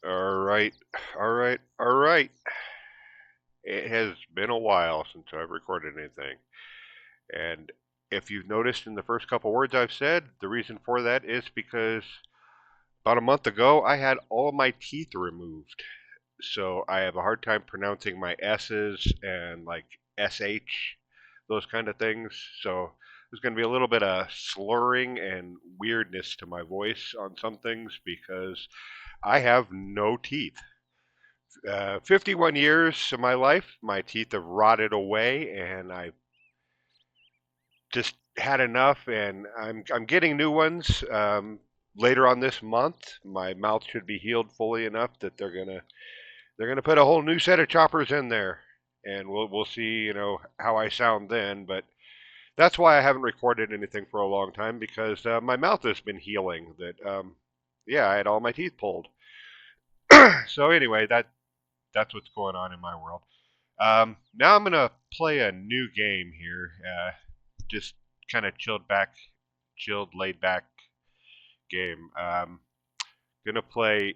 All right, all right, all right. It has been a while since I've recorded anything. And if you've noticed in the first couple words I've said, the reason for that is because about a month ago I had all of my teeth removed. So I have a hard time pronouncing my S's and like SH, those kind of things. So there's going to be a little bit of slurring and weirdness to my voice on some things because I have no teeth. 51 years of my life, my teeth have rotted away, and I just had enough. And I'm getting new ones later on this month. My mouth should be healed fully enough that they're gonna put a whole new set of choppers in there, and we'll see how I sound then. But that's why I haven't recorded anything for a long time because my mouth has been healing. Yeah, I had all my teeth pulled. So anyway, that's what's going on in my world. Now I'm gonna play a new game here. Just kind of chilled, laid back game. Gonna play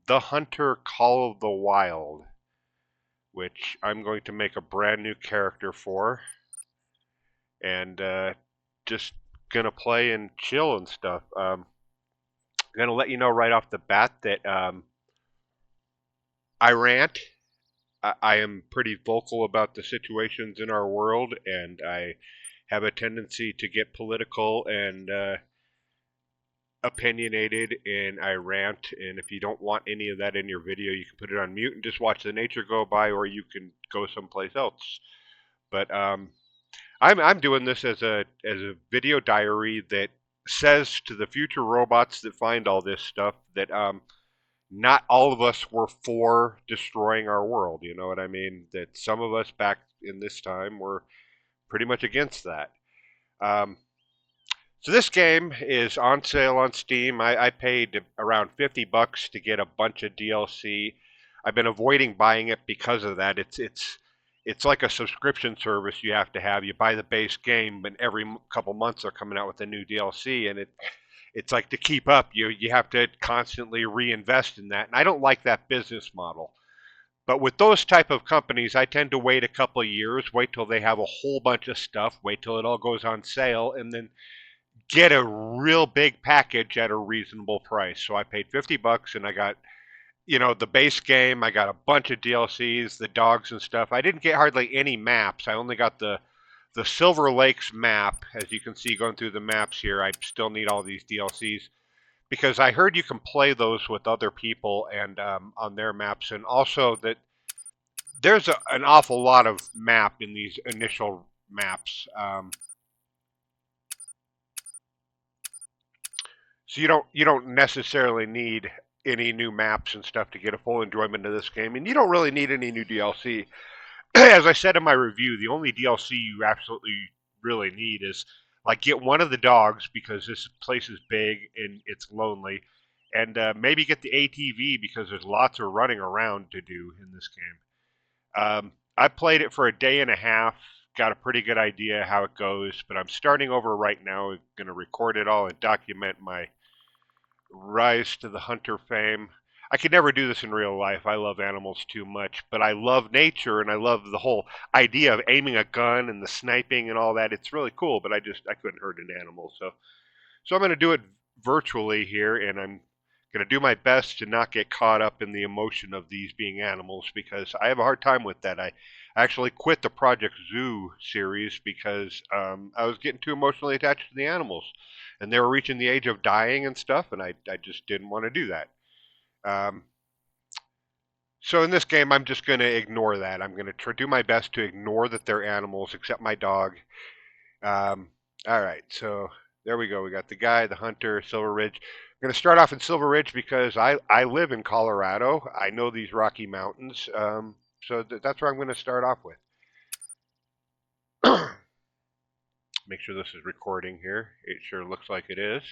The Hunter Call of the Wild, which I'm going to make a brand new character for, and just gonna play and chill and stuff. I'm gonna let you know right off the bat that I rant. I am pretty vocal about the situations in our world, and I have a tendency to get political and opinionated, and I rant. And if you don't want any of that in your video, you can put it on mute and just watch the nature go by, or you can go someplace else. But I'm doing this as a video diary that says to the future robots that find all this stuff that not all of us were for destroying our world. You know what I mean? That some of us back in this time were pretty much against that. Um, so this game is on sale on Steam. I paid around $50 to get a bunch of DLC. I've been avoiding buying it because of that. It's like a subscription service you have to have. You buy the base game, but every couple months they're coming out with a new DLC, and it's like to keep up, you have to constantly reinvest in that. And I don't like that business model. But with those type of companies, I tend to wait a couple of years, wait till they have a whole bunch of stuff, wait till it all goes on sale, and then get a real big package at a reasonable price. So I paid $50 and I got, the base game. I got a bunch of DLCs, the dogs and stuff. I didn't get hardly any maps. I only got the Silver Lakes map. As you can see going through the maps here, I still need all these DLCs because I heard you can play those with other people and on their maps, and also that there's an awful lot of map in these initial maps. So you don't necessarily need any new maps and stuff to get a full enjoyment of this game, and you don't really need any new DLC. As I said in my review, the only DLC you absolutely really need is like get one of the dogs because this place is big and it's lonely, and maybe get the ATV because there's lots of running around to do in this game. I played it for a day and a half, got a pretty good idea how it goes, but I'm starting over right now. I'm going to record it all and document my rise to the hunter fame. I could never do this in real life. I love animals too much, but I love nature and I love the whole idea of aiming a gun and the sniping and all that. It's really cool, but I couldn't hurt an animal. So I'm going to do it virtually here, and I'm going to do my best to not get caught up in the emotion of these being animals because I have a hard time with that. I actually quit the Project Zoo series because I was getting too emotionally attached to the animals, and they were reaching the age of dying and stuff, and I just didn't want to do that. Um, so in this game, I'm just going to ignore that. I'm going to do my best to ignore that they're animals, except my dog. Um, all right, so there we go. We got the guy, the hunter, Silver Ridge. I'm going to start off in Silver Ridge because I live in Colorado. I know these Rocky Mountains, so that's where I'm going to start off with. Make sure this is recording here. It sure looks like it is.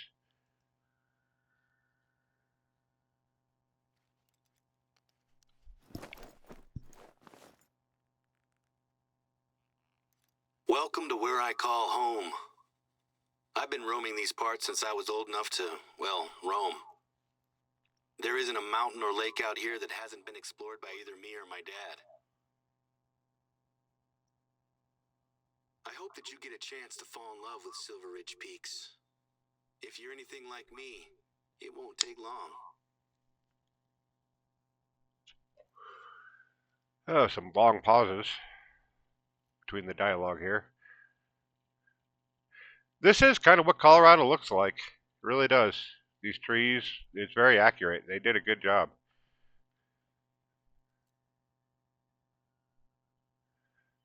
Welcome to where I call home. I've been roaming these parts since I was old enough to, well, roam. There isn't a mountain or lake out here that hasn't been explored by either me or my dad. I hope that you get a chance to fall in love with Silver Ridge Peaks. If you're anything like me, it won't take long. Oh, some long pauses between the dialogue here. This is kind of what Colorado looks like. It really does. These trees, it's very accurate. They did a good job.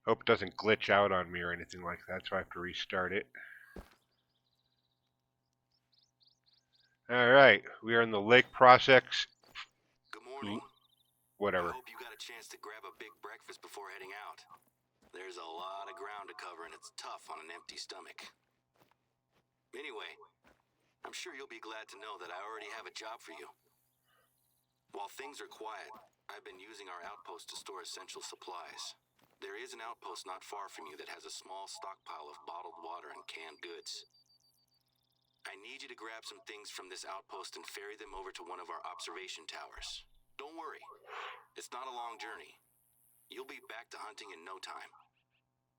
Hope it doesn't glitch out on me or anything like that, so I have to restart it. Alright, we are in the Lake Prospect. Good morning. Whatever. I hope you got a chance to grab a big breakfast before heading out. There's a lot of ground to cover and it's tough on an empty stomach. Anyway, I'm sure you'll be glad to know that I already have a job for you. While things are quiet, I've been using our outpost to store essential supplies. There is an outpost not far from you that has a small stockpile of bottled water and canned goods. I need you to grab some things from this outpost and ferry them over to one of our observation towers. Don't worry, it's not a long journey. You'll be back to hunting in no time.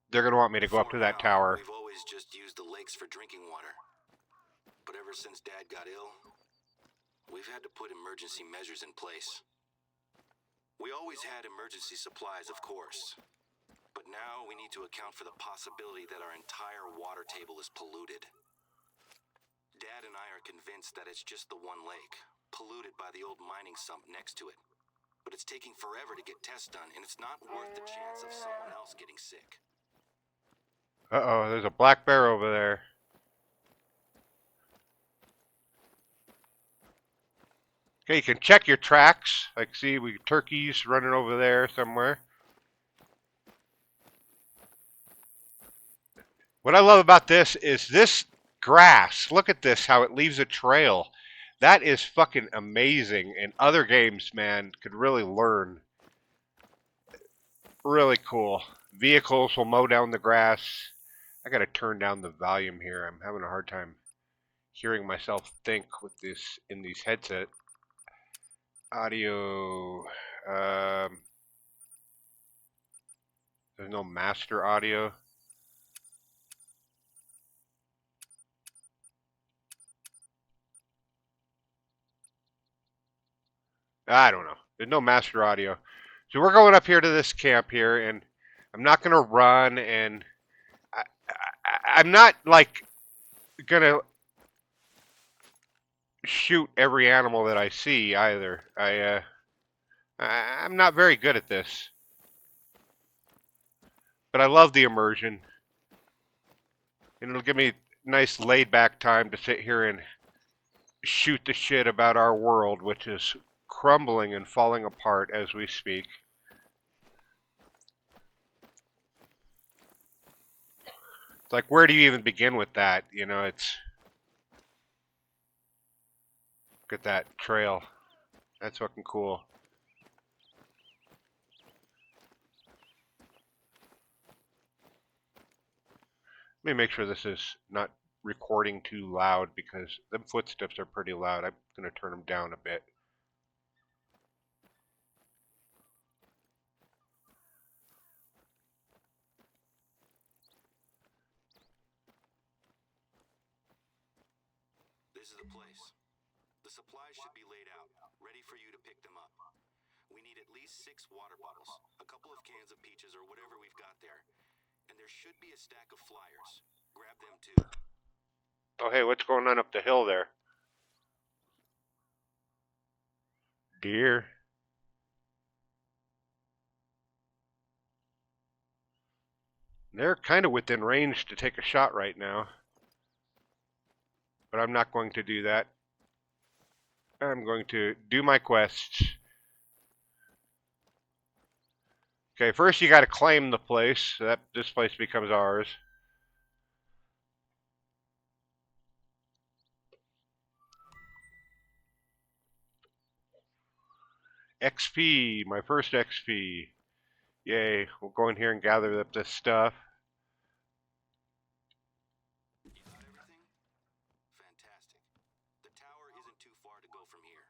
They're going to want me to go up For to that now, tower. we've always just used the lakes for drinking water. But ever since Dad got ill, we've had to put emergency measures in place. We always had emergency supplies, of course. But now we need to account for the possibility that our entire water table is polluted. Dad and I are convinced that it's just the one lake, polluted by the old mining sump next to it. But it's taking forever to get tests done, and it's not worth the chance of someone else getting sick. Uh-oh, there's a black bear over there. Okay, you can check your tracks. Like, see, turkeys running over there somewhere. What I love about this is this grass. Look at this, how it leaves a trail. That is fucking amazing. And other games, man, could really learn. Really cool. Vehicles will mow down the grass. I gotta turn down the volume here. I'm having a hard time hearing myself think with this in these headset audio. There's no master audio. I don't know. There's no master audio. So we're going up here to this camp here, and I'm not gonna run, and I'm not like gonna shoot every animal that I see either. I'm not very good at this, but I love the immersion, and it'll give me nice laid back time to sit here and shoot the shit about our world, which is crumbling and falling apart as we speak. It's like, where do you even begin with that? You know, it's look at that trail. That's fucking cool. Let me make sure this is not recording too loud because them footsteps are pretty loud. I'm going to turn them down a bit. This is the place. The supplies should be laid out, ready for you to pick them up. We need at least 6 water bottles, a couple of cans of peaches or whatever we've got there. And there should be a stack of flyers. Grab them too. Oh, hey, what's going on up the hill there? Deer. They're kind of within range to take a shot right now. But I'm not going to do that. I'm going to do my quests. Okay, first you got to claim the place. So that this place becomes ours. XP, my first XP. Yay, we'll go in here and gather up this stuff. You got everything? Fantastic. The tower isn't too far to go from here.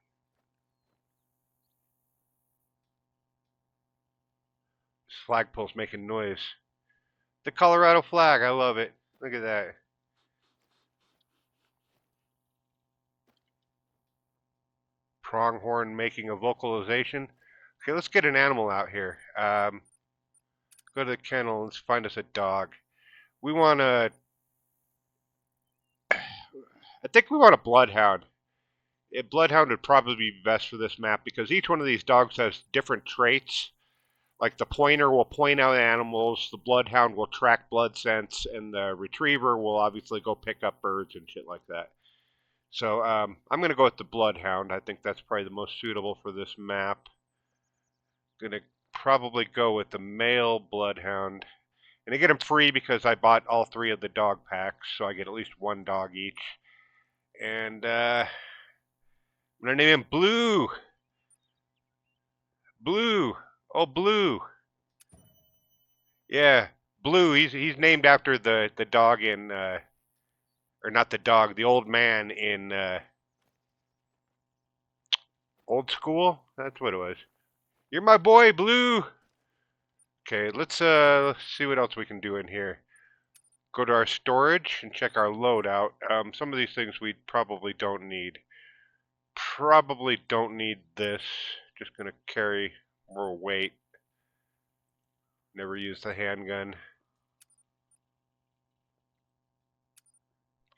flagpole's making noise. The Colorado flag, I love it. Look at that. Pronghorn making a vocalization. Okay, let's get an animal out here. Go to the kennel. Let's find us a dog. We want a. I think we want a bloodhound. A bloodhound would probably be best for this map because each one of these dogs has different traits. Like the pointer will point out animals, the bloodhound will track blood scents, and the retriever will obviously go pick up birds and shit like that. So I'm going to go with the bloodhound. I think that's probably the most suitable for this map. Going to probably go with the male bloodhound. And I get him free because I bought all three of the dog packs, so I get at least one dog each. And I'm going to name him Blue. Blue. Oh, Blue. Yeah, Blue. He's named after the dog in or not the dog, the old man in Old School. That's what it was. You're my boy, Blue. Okay, let's see what else we can do in here. Go to our storage and check our loadout. Some of these things we probably don't need. Probably don't need this. Just gonna carry more weight. Never use the handgun.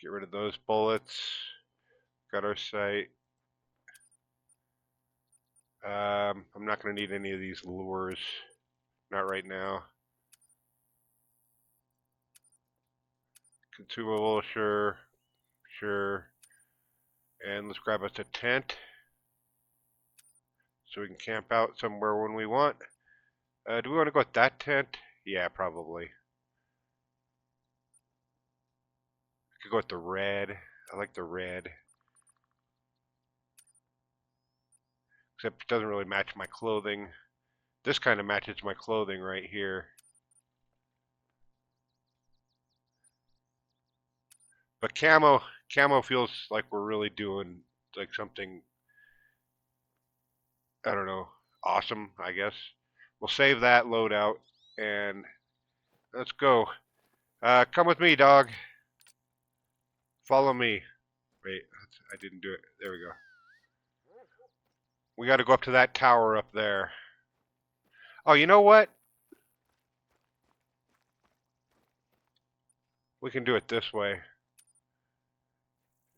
Get rid of those bullets. Got our sight. I'm not going to need any of these lures. Not right now. Consumable, sure. Sure. And let's grab us a tent. So we can camp out somewhere when we want. Do we want to go with that tent? Yeah, probably. Could go with the red. I like the red. Except it doesn't really match my clothing. This kind of matches my clothing right here. But camo feels like we're really doing like something, I don't know, awesome, I guess. We'll save that loadout and let's go. Come with me, dog. Follow me. Wait, I didn't do it. There we go. We got to go up to that tower up there. Oh, you know what? We can do it this way.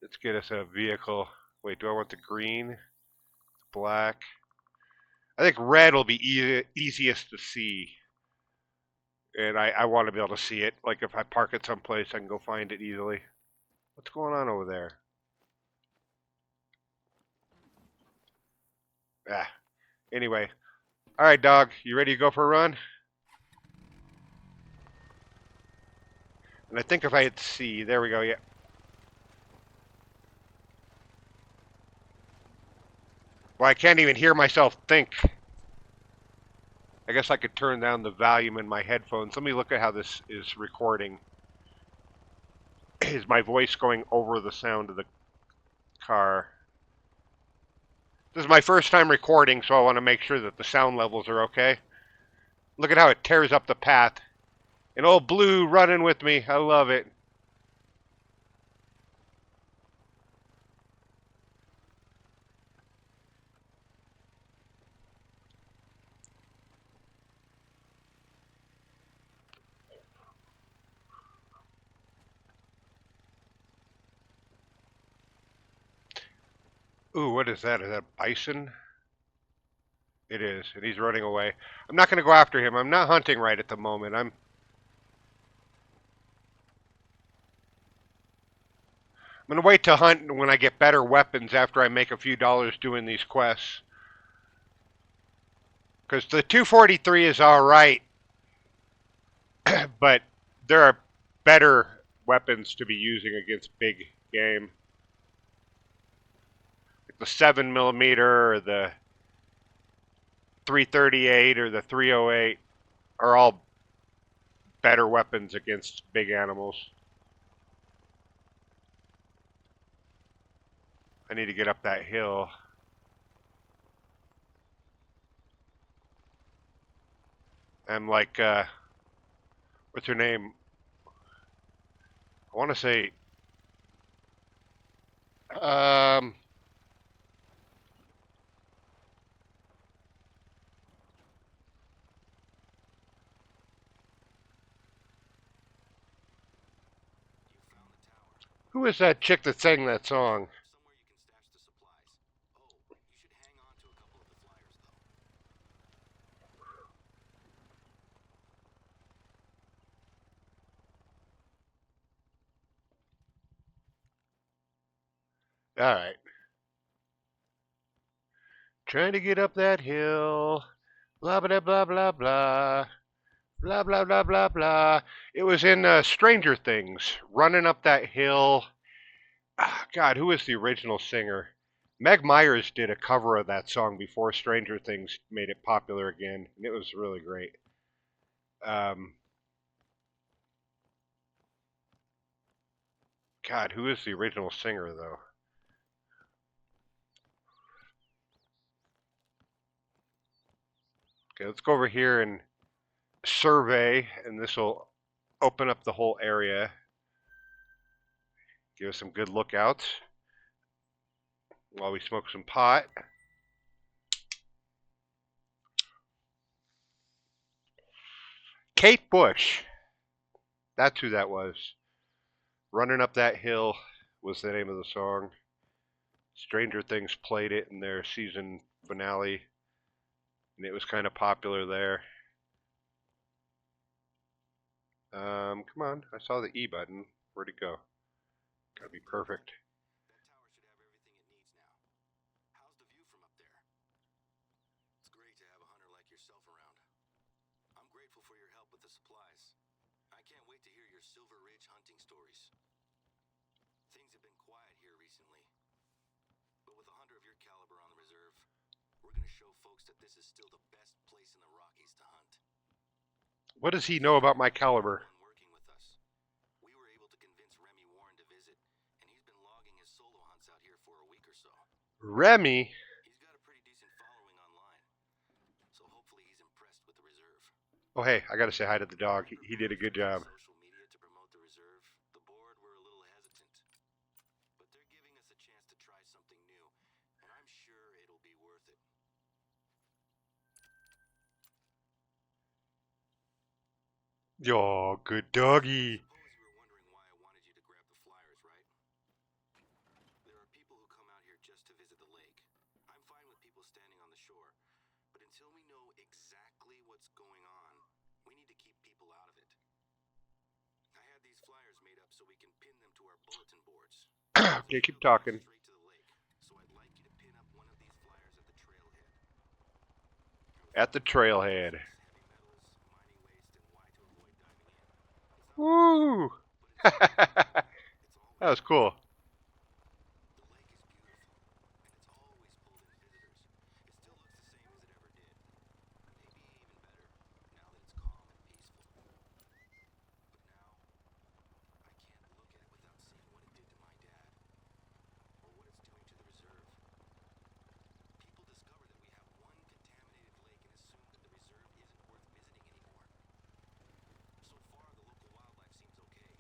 Let's get us a vehicle. Wait, do I want the green? Black? I think red will be easiest to see. And I want to be able to see it. Like if I park it someplace, I can go find it easily. What's going on over there? Ah. Anyway. Alright, dog. You ready to go for a run? And I think if I hit C, there we go, yeah. Well, I can't even hear myself think. I guess I could turn down the volume in my headphones. Let me look at how this is recording. Is my voice going over the sound of the car? This is my first time recording, so I want to make sure that the sound levels are okay. Look at how it tears up the path. And old Blue running with me. I love it. Ooh, what is that? Is that bison? It is, and he's running away. I'm not going to go after him. I'm not hunting right at the moment. I'm going to wait to hunt when I get better weapons after I make a few dollars doing these quests. Because the 243 is alright, but there are better weapons to be using against big game. Like the 7mm or the 338 or the 308 are all better weapons against big animals. I need to get up that hill. I'm like, what's her name? I want to say, um, You found the tower. who is that chick that sang that song? Somewhere you can stash the supplies. Oh, you should hang on to a couple of the flyers, though. All right, trying to get up that hill. Blah blah blah blah blah. Blah blah blah blah blah. It was in Stranger Things, running up that hill. Ah, God, who is the original singer? Meg Myers did a cover of that song before Stranger Things made it popular again, and it was really great. Um, God, who is the original singer though? Okay, let's go over here and survey, and this will open up the whole area. Give us some good lookouts while we smoke some pot. Kate Bush, that's who that was. Running Up That Hill was the name of the song. Stranger Things played it in their season finale, and it was kind of popular there. Come on, I saw the E button. Where'd it go? Gotta be perfect. That tower should have everything it needs now. How's the view from up there? It's great to have a hunter like yourself around. I'm grateful for your help with the supplies. I can't wait to hear your Silver Ridge hunting stories. Things have been quiet here recently, but with a hunter of your caliber on the reserve, we're gonna show folks that this is still the best place in the Rockies to hunt. What does he know Thank about my you to caliber? everyone working with us. We were able to convince Remy Warren to visit, and he's been logging his solo hunts out here for a week or so. Remy? He's got a pretty decent following online, so hopefully he's impressed with the reserve. Oh, hey, I gotta say hi to the When dog. we He did a proposed good using job. social media to promote the reserve, the board were a little hesitant. But they're giving us a chance to try something new, and I'm sure it'll be worth it. Oh, good I doggy. suppose you were wondering why I wanted you to grab the flyers, right? There are people who come out here just to visit the lake. I'm fine with people standing on the shore, but until we know exactly what's going on, we need to keep people out of it. I had these flyers made up so we can pin them to our bulletin boards. There's a Okay, keep trail that goes talking. straight to the lake, so I'd like you to pin up one of these flyers at the trailhead. Our At the theme for the lake is trailhead. heavy metals, mining waste, and why to avoid diving in. It's not Woo! fancy, but it's simple. That It's always was cool. working. The lake is beautiful, and it's always pulled in visitors. It still looks the same as it ever did. Maybe even better, now that it's calm and peaceful. But now, I can't look at it without seeing what it did to my dad, or what it's doing to the reserve. People discover that we have one contaminated lake and assume that the reserve isn't worth visiting anymore. So far, the local wildlife seems okay,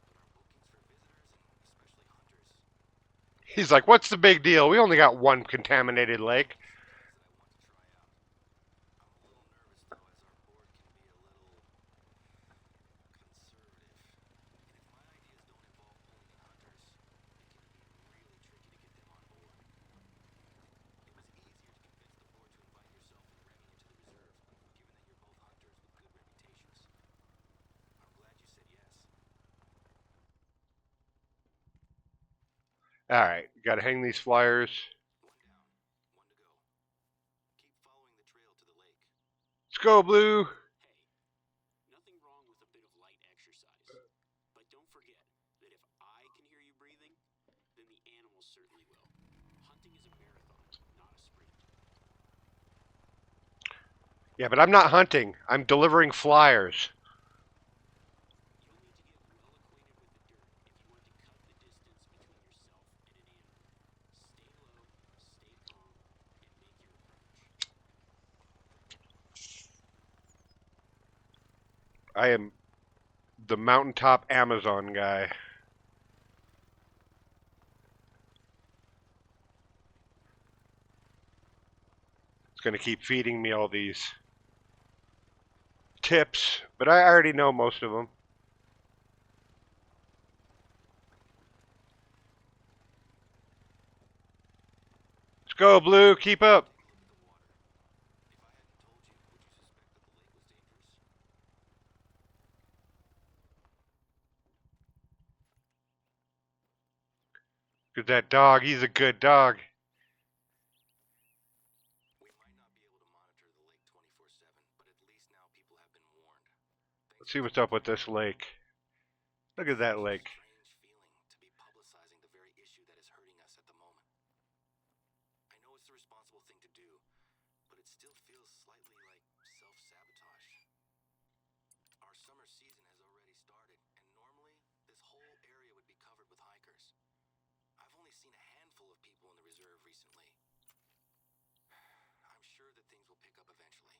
but our bookings for visitors, and especially hunters, He's like, what's the big deal? We only got one contaminated I lake. have some ideas that I want to try out. I'm a little nervous, though, as our board can be a little conservative. And if my ideas don't involve pulling in hunters, it can be really tricky to get them on board. It was easier to convince the board to invite yourself and Remy into the reserve, given that you're both hunters with good reputations. I'm glad you said yes. All right, gotta hang these flyers. One down, one to go. Keep following the trail to the lake. Let's go, Blue. Hey, nothing wrong with a bit of light exercise. But don't forget that if I can hear you breathing, then the animals certainly will. Hunting is a marathon, not a sprint. Yeah, but I'm not hunting. I'm delivering flyers. You'll need to get well acquainted with the dirt if you want to cut the distance between yourself and an animal. Stay low, stay calm, and make your approach. I am the mountaintop Amazon guy. It's going to keep feeding me all these tips, but I already know most of them. Let's go, Blue. Keep up. Take a look at the water. If I hadn't told you, would you suspect that the lake was dangerous? Cause that dog, he's a good dog. We might not be able to monitor the lake 24/7, but at least now people have been warned. Thanks Let's for see what's taking up the with time. this lake. Look It's at that such a lake. strange feeling to be publicizing the very issue that is hurting us at the moment. I know it's the responsible thing to do, but it still feels slightly like self-sabotage. Our summer season has already started, and normally this whole area would be covered with hikers. I've only seen a handful of people in the reserve recently. I'm sure that things will pick up eventually,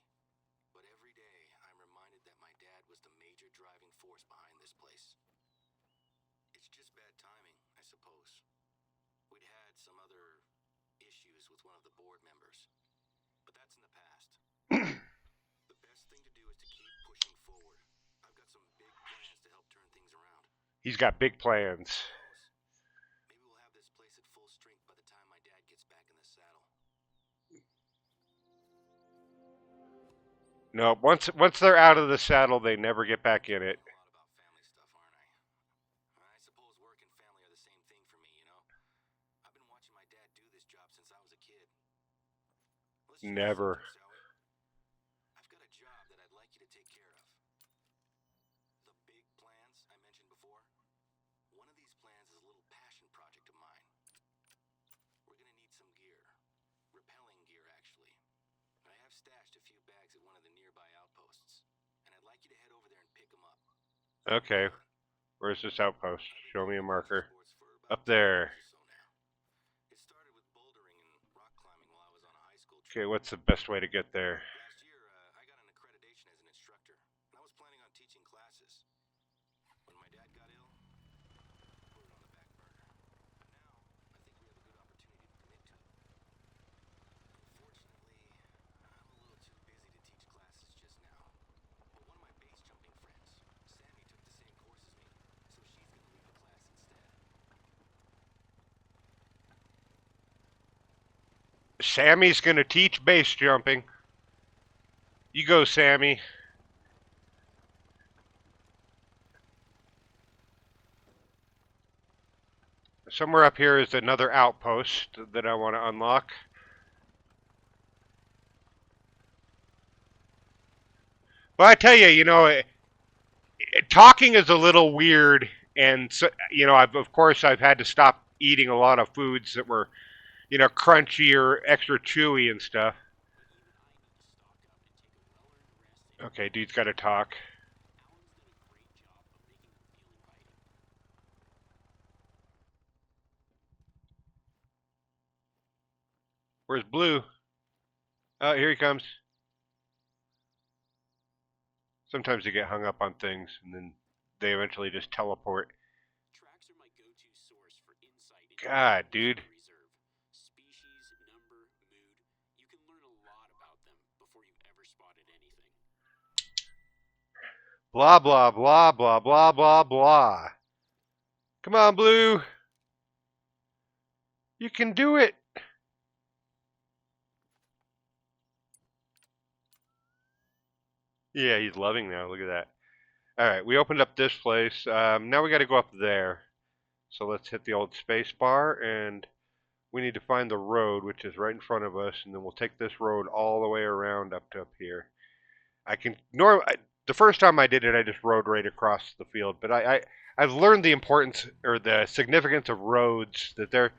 but every day I'm reminded that my dad was the major driving force behind this place. It's just bad timing, I suppose. We'd had some other issues with one of the board members, but that's in the past. The best thing to do is to keep pushing forward. I've got some big plans to help turn things around. He's got big plans. Who knows? Maybe we'll have this place at full strength by the time my dad gets back in the saddle. No, once they're out of the saddle, they never get back in it. Talking a lot about family stuff, aren't I? I suppose work and family are the same thing for me, you know? I've been watching my dad do this job since I was a kid. Let's change Never. subjects, shall we? I've got a job that I'd like you to take care of. The big plans I mentioned before? One of these plans is a little passion project of mine. We're gonna need some gear. Repelling gear, actually. I have stashed a few bags at one of the nearby outposts, and I'd like you to head over there and pick them up. How we Okay. feeling? Where's this outpost? I've been Show me doing a adventure marker. sports for about Up 10 there. years or so now. It started with bouldering and rock climbing while I was on a high school Okay, trip. what's the best way to get there? Last year, I got an accreditation as an instructor, and I was planning on teaching classes. When my dad got ill, I put it on the back burner. But now, I think we have a good opportunity to commit to it. Unfortunately, I'm a little too busy to teach classes just now. But one of my base jumping friends, Sammy, took the same course as me, so she's gonna lead the class instead. Sammy's gonna teach base jumping. You go, Sammy. Somewhere up here is another outpost that I want to unlock. Well, I tell you, talking is a little weird, and so, of course I've had to stop eating a lot of foods that were, crunchy or extra chewy and stuff. But even I need to stock up and take a well-earned rest and Okay, eat dude's got well. to talk. Alan's done a great job of making them feel inviting. Where's Blue? Oh, here he comes. Sometimes they get hung up on things, and then they eventually just teleport. Tracks are my go-to source for insight into the God, animals in dude. the reserve. Species, number, mood. You can learn a lot about them before you've ever spotted anything. Blah, blah, blah, blah, blah, blah, blah. Come on, Blue. You can do it. Yeah, he's loving now. Look at that. All right, we opened up this place. Now we got to go up there. So let's hit the old space bar, and we need to find the road, which is right in front of us, and then we'll take this road all the way around up to up here. I can the first time I did it, I just rode right across the field, but I've learned the importance or the significance of roads. That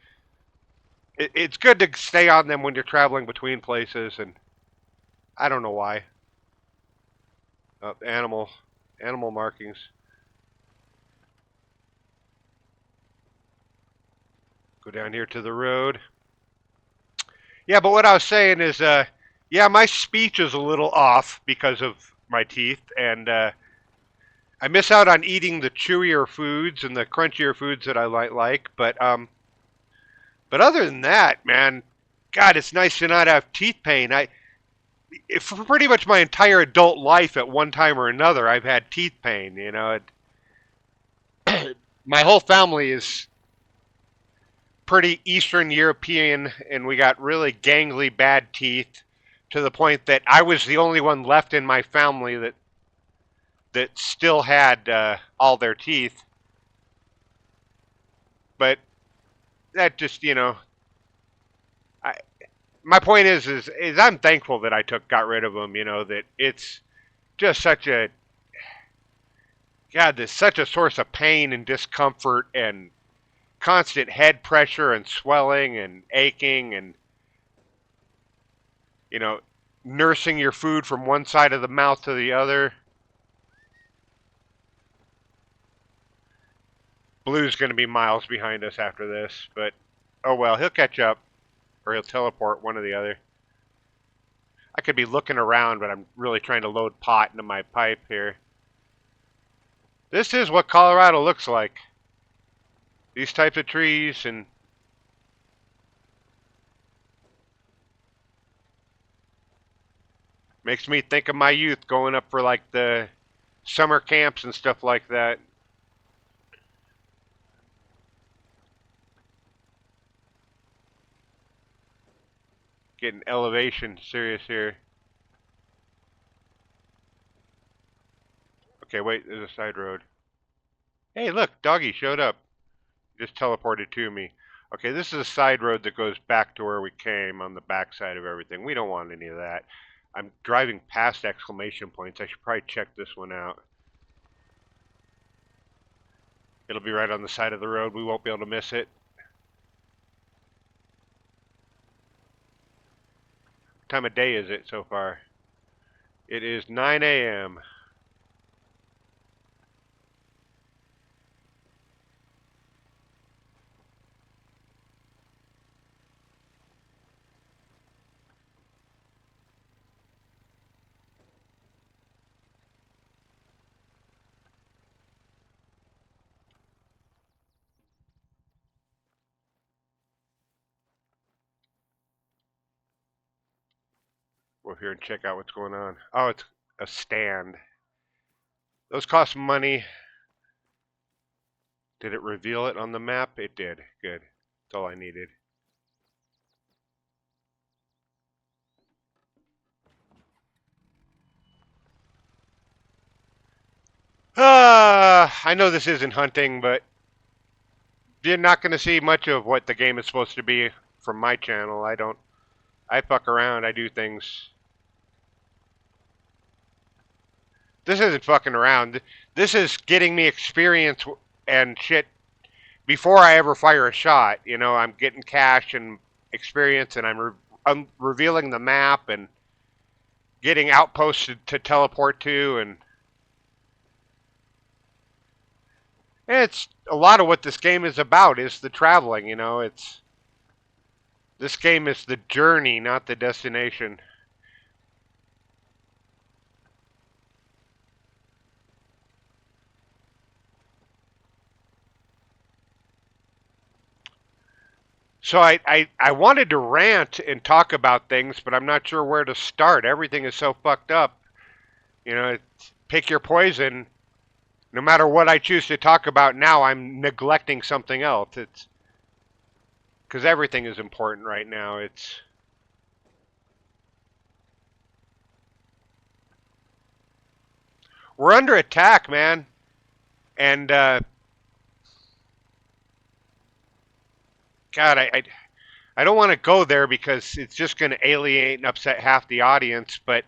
it's good to stay on them when you're traveling between places, and I don't know why. Animal markings. Go down here to the road. Yeah, but what I was saying is, yeah, my speech is a little off because of my teeth, and I miss out on eating the chewier foods and the crunchier foods that I like. But other than that, man, God, it's nice to not have teeth pain. For pretty much my entire adult life, at one time or another, I've had teeth pain. My whole family is pretty Eastern European, and we got really gangly bad teeth to the point that I was the only one left in my family that still had all their teeth. But that just, I, my point is I'm thankful that I got rid of them. That it's just such a God, there's such a source of pain and discomfort and constant head pressure and swelling and aching and you know nursing your food from one side of the mouth to the other. Blue's going to be miles behind us after this, but oh well, he'll catch up or he'll teleport, one or the other. I could be looking around, but I'm really trying to load pot into my pipe here. This is what Colorado looks like. These types of trees and makes me think of my youth going up for like the summer camps and stuff like that. Getting elevation serious here. Okay, wait, there's a side road. Hey, look, doggy showed up. Just teleported to me. Okay, this is a side road that goes back to where we came on the back side of everything. We don't want any of that. I'm driving past exclamation points. I should probably check this one out. It'll be right on the side of the road. We won't be able to miss it. What time of day is it so far? It is 9 a.m. We're here and check out what's going on. Oh, it's a stand. Those cost money. Did it reveal it on the map? It did. Good. That's all I needed. I know this isn't hunting, but you're not going to see much of what the game is supposed to be from my channel. I don't. I fuck around. I do things. This isn't fucking around. This is getting me experience and shit before I ever fire a shot. I'm getting cash and experience, and I'm revealing the map and getting outposts to teleport to, and it's a lot of what this game is about is the traveling. It's this game is the journey, not the destination. So I wanted to rant and talk about things, but I'm not sure where to start. Everything is so fucked up. Pick your poison. No matter what I choose to talk about now, I'm neglecting something else. It's because everything is important right now. We're under attack, man, and God, I don't want to go there because it's just going to alienate and upset half the audience. But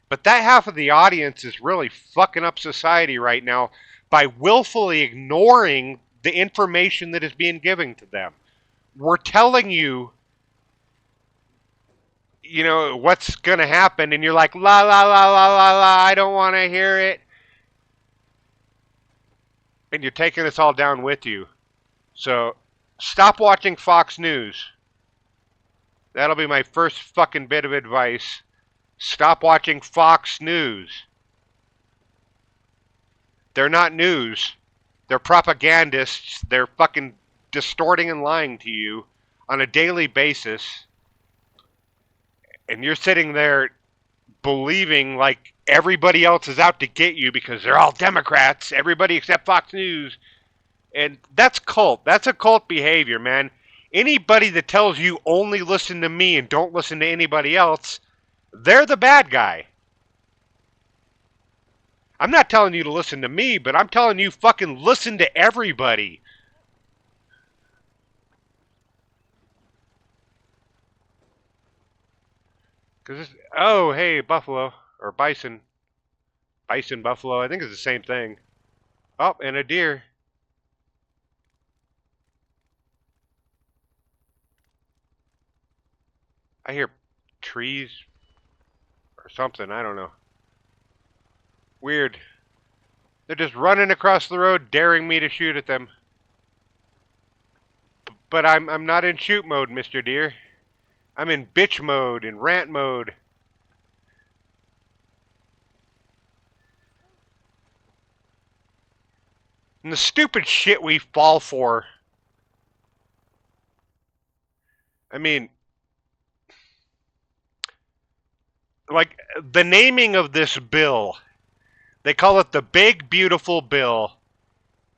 that half of the audience is really fucking up society right now by willfully ignoring the information that is being given to them. We're telling you, what's going to happen, and you're like, la, la, la, la, la, la, I don't want to hear it. And you're taking us all down with you. So stop watching Fox News. That'll be my first fucking bit of advice. Stop watching Fox News. They're not news. They're propagandists. They're fucking distorting and lying to you on a daily basis. And you're sitting there believing like everybody else is out to get you because they're all Democrats, everybody except Fox News. And that's cult. That's a cult behavior, man. Anybody that tells you only listen to me and don't listen to anybody else, they're the bad guy. I'm not telling you to listen to me, but I'm telling you fucking listen to everybody. Cause oh hey buffalo or bison, bison buffalo. I think it's the same thing. Oh, and a deer. I hear trees or something. I don't know. Weird. They're just running across the road, daring me to shoot at them. But I'm not in shoot mode, Mr. Deer. I'm in bitch mode, in rant mode. And the stupid shit we fall for. I mean, like, the naming of this bill, they call it the Big Beautiful Bill.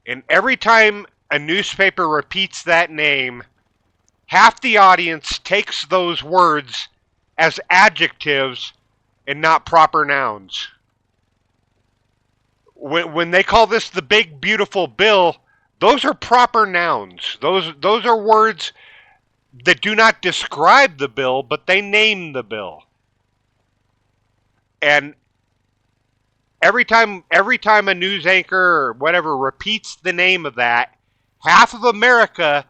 And every time a newspaper repeats that name, half the audience takes those words as adjectives and not proper nouns. When they call this the Big Beautiful Bill, those are proper nouns. Those are words that do not describe the bill, but they name the bill. And every time a news anchor or whatever repeats the name of that, half of America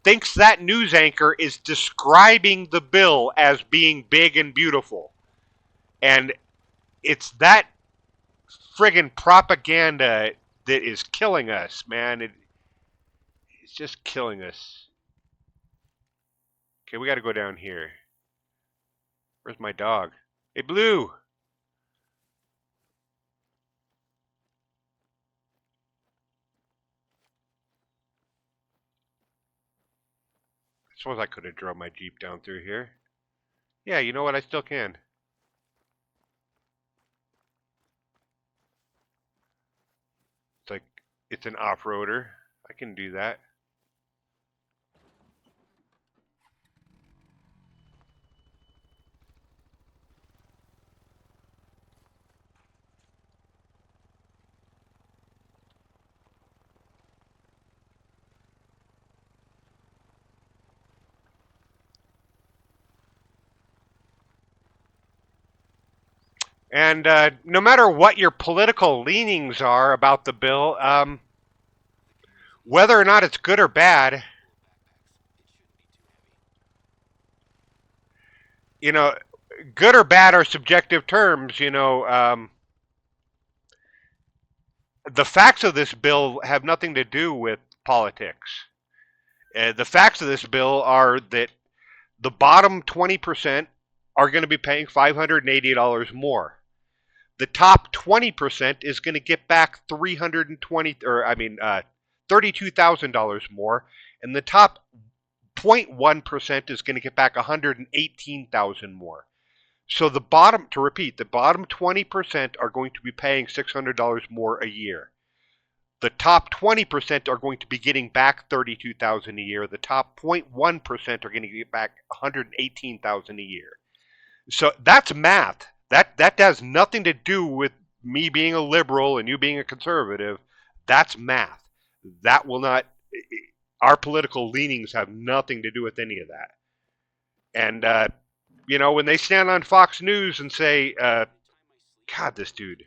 thinks that news anchor is describing the bill as being big and beautiful. And it's that friggin' propaganda that is killing us, man. It's just killing us. Okay, we got to go down here. Where's my dog? Hey, Blue. I suppose I could have drove my Jeep down through here. Yeah, you know what? I still can. It's like, it's an off-roader. I can do that. And no matter what your political leanings are about the bill, whether or not it's good or bad, you know, good or bad are subjective terms. The facts of this bill have nothing to do with politics. The facts of this bill are that the bottom 20% are going to be paying $580 more. The top 20% is going to get back 320 or I mean $32,000 more, and the top 0.1% is going to get back 118,000 more. So to repeat, the bottom 20% are going to be paying $600 more a year. The top 20% are going to be getting back 32,000 a year. The top 0.1% are going to get back 118,000 a year. So that's math. That has nothing to do with me being a liberal and you being a conservative. That's math. That will not. Our political leanings have nothing to do with any of that. And when they stand on Fox News and say, "God, this dude."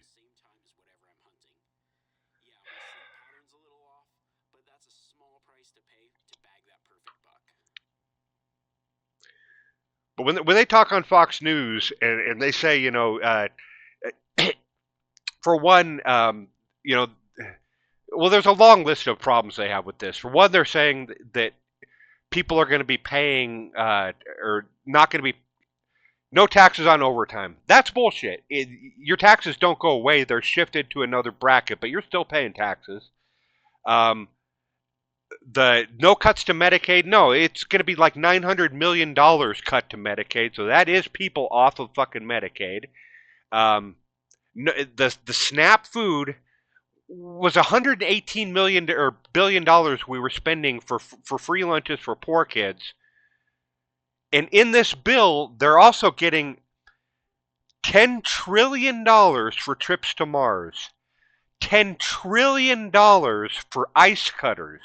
But when they talk on Fox News and they say, for one, well, there's a long list of problems they have with this. For one, they're saying that people are going to be paying or not going to be No taxes on overtime. That's bullshit. Your taxes don't go away; they're shifted to another bracket, but you're still paying taxes. Um, the no cuts to Medicaid. No, it's going to be like $900 million cut to Medicaid, so that is people off of fucking Medicaid. Um, no, the SNAP food was $118 million or $1 billion we were spending for free lunches for poor kids. And in this bill, they're also getting $10 trillion for trips to Mars, $10 trillion for ice cutters,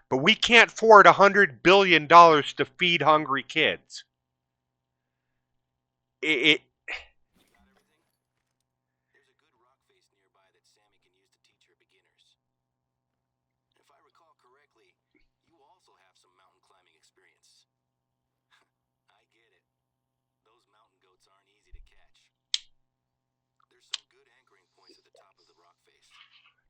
but we can't afford $100 billion to feed hungry kids. It You got everything? There's a good rock face nearby that Sammy can use to teach her beginners. If I recall correctly, you also have some mountain climbing experience. I get it. Those mountain goats aren't easy to catch. There's some good anchoring points at the top of the rock face.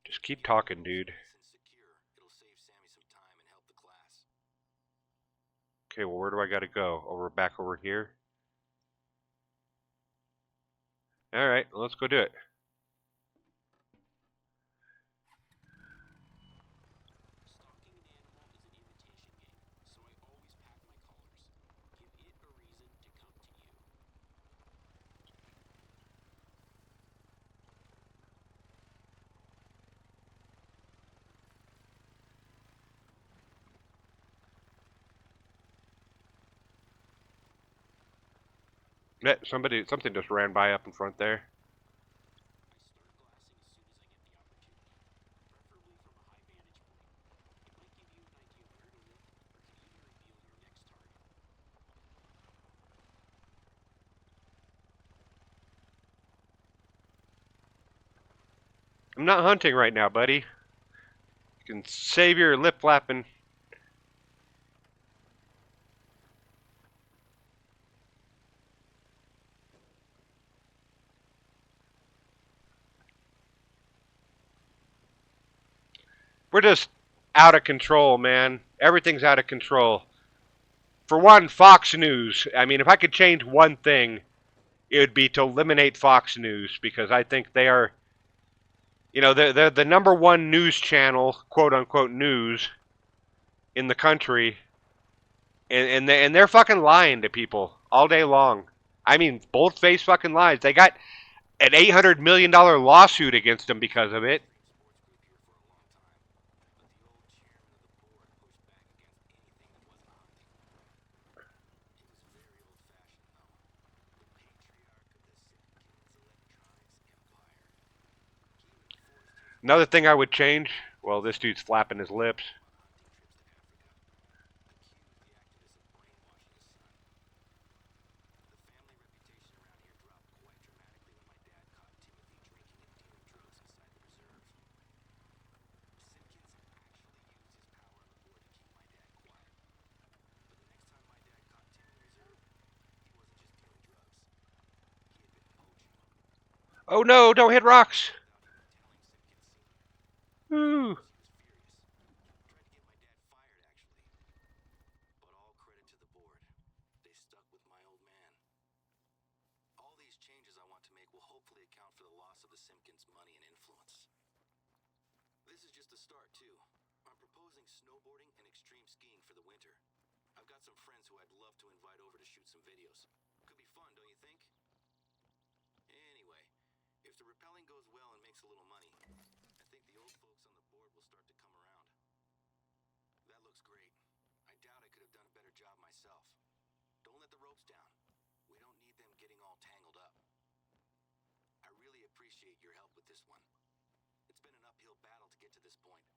just If keep you keep talking, the ropes dude. nice and secure, it'll save Sammy some time and help the class. Okay, well, where do I got to go? Back over here. All right, let's go do it. Stalking an animal is an imitation game, so I always pack my colors. Give it a reason to come to you. Something just ran by up in front there. I start glassing as soon as I get the opportunity, preferably from a high vantage point. It might give you an idea where to look, or can even reveal your next target. I'm not hunting right now, buddy. You can save your lip flapping. We're just out of control, man. Everything's out of control. For one, Fox News. I mean, if I could change one thing, it would be to eliminate Fox News because I think they are, they're the number one news channel, quote unquote news in the country, and they're fucking lying to people all day long. I mean, bold faced fucking lies. They got an $800 million lawsuit against them because of it. Extreme sports group here for a long time, but the old chairman of the board pushed back against anything that wasn't hunting. He was very old-fashioned, though. The patriarch of the Simpkins Electronics Empire. He even forced his Another daughter thing I would Sammy change. Well, this dude's flapping his lips. on hunting trips to Africa. Accused the activist of brainwashing his son. The family reputation around here dropped quite dramatically when my dad caught Timothy drinking and dealing drugs inside the reserve. Simpkins actually used his power on the board to keep my dad quiet. But the next time my dad caught Tim in the reserve, he wasn't just dealing drugs. He had been poaching. Oh no! Don't hit rocks. Without even telling Simpkins Sr. Of Ooh. course, he was furious. Tried to get my dad fired, actually. But all credit to the board. They stuck with my old man. All these changes I want to make will hopefully account for the loss of the Simpkins' money and influence. This is just a start, too. I'm proposing snowboarding and extreme skiing for the winter. I've got some friends who I'd love to invite over to shoot some videos. Could be fun, don't you think? Anyway, if the rappelling goes well and makes a little money, I think the old folks on the board will start to come around. That looks great. I doubt I could have done a better job myself. Don't let the ropes down. We don't need them getting all tangled up. I really appreciate your help with this one. It's been an uphill battle to get to this point,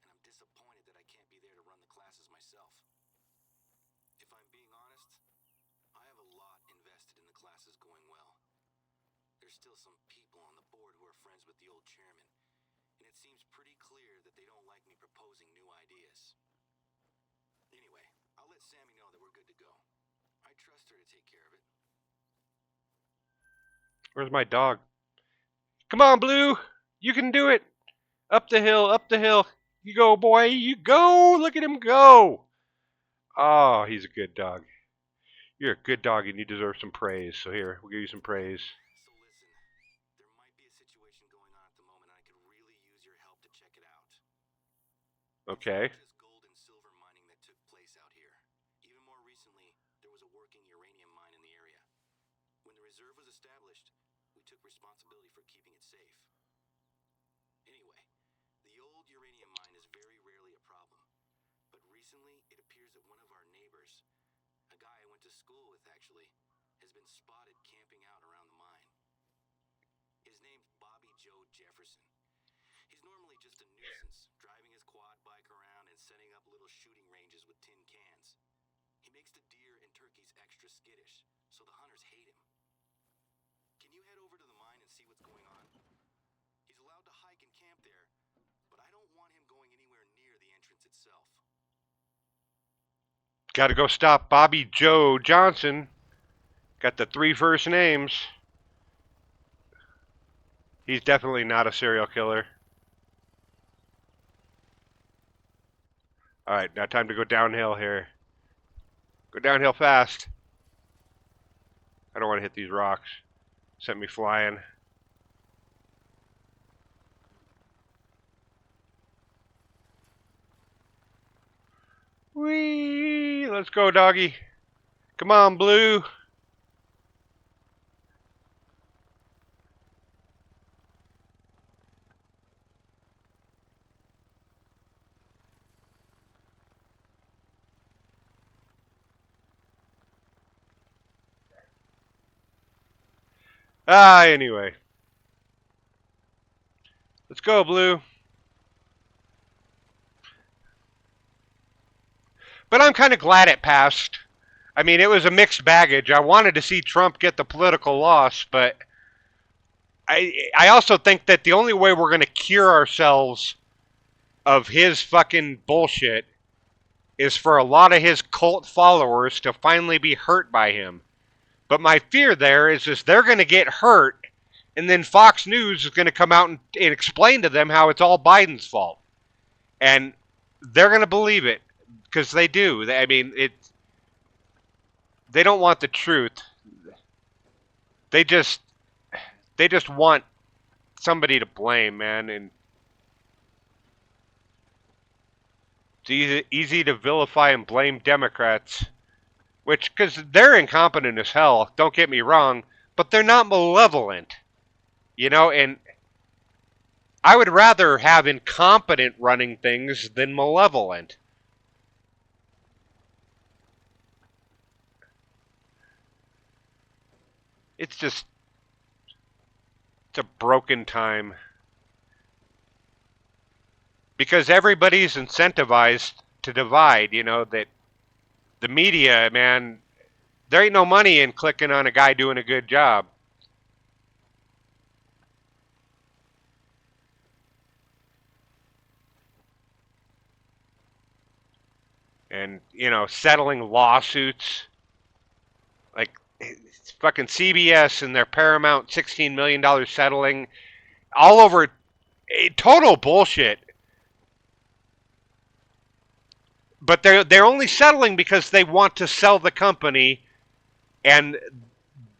and I'm disappointed that I can't be there to run the classes myself. If I'm being honest, I have a lot invested in the classes going well. There's still some people on the board who are friends with the old chairman, and it seems pretty clear that they don't like me proposing new ideas. Anyway, I'll let Sammy know that we're good to go. I trust her to take care of it. Where's my dog? Come on, Blue. You can do it. Up the hill. Up the hill. You go, boy. You go. Look at him go. Oh, he's a good dog. You're a good dog and you deserve some praise. So here, we'll give you some praise. So listen, there might be a situation going on at the moment, and I could really use your help to check it out. It's Okay. not just gold and silver mining that took place out here. Even more recently, there was a working uranium mine in the area. When the reserve was established, we took responsibility for keeping it safe. Anyway, the old uranium mine is very rarely a problem. But recently, it appears that one of our neighbors, a guy I went to school with actually, has been spotted camping out around the mine. His name's Bobby Joe Jefferson. He's normally just a nuisance, driving his quad bike around and setting up little shooting ranges with tin cans. He makes the deer and turkeys extra skittish, so the hunters hate him. Can you head over to the mine and see what's going on? He's allowed to hike and camp there, but I don't want him going anywhere near the entrance itself. Got to go stop Bobby Joe Johnson. Got the 3 first names. He's definitely not a serial killer. Alright, now time to go downhill here. Go downhill fast. I don't want to hit these rocks. Sent me flying. Whee! Let's go, doggy. Come on, Blue. Anyway. Let's go, Blue. But I'm kind of glad it passed. I mean, it was a mixed baggage. I wanted to see Trump get the political loss, but I also think that the only way we're going to cure ourselves of his fucking bullshit is for a lot of his cult followers to finally be hurt by him. But my fear there is they're going to get hurt, and then Fox News is going to come out and explain to them how it's all Biden's fault. And they're going to believe it, because they do. I mean, they don't want the truth. They just want somebody to blame, man. And it's easy to vilify and blame Democrats, which, because they're incompetent as hell, don't get me wrong, but they're not malevolent, you know, and I would rather have incompetent running things than malevolent. It's just, it's a broken time. Because everybody's incentivized to divide, you know, that the media, man, there ain't no money in clicking on a guy doing a good job. And, you know, settling lawsuits. Like, it's fucking CBS and their Paramount $16 million settling all over total bullshit. But they're only settling because they want to sell the company, and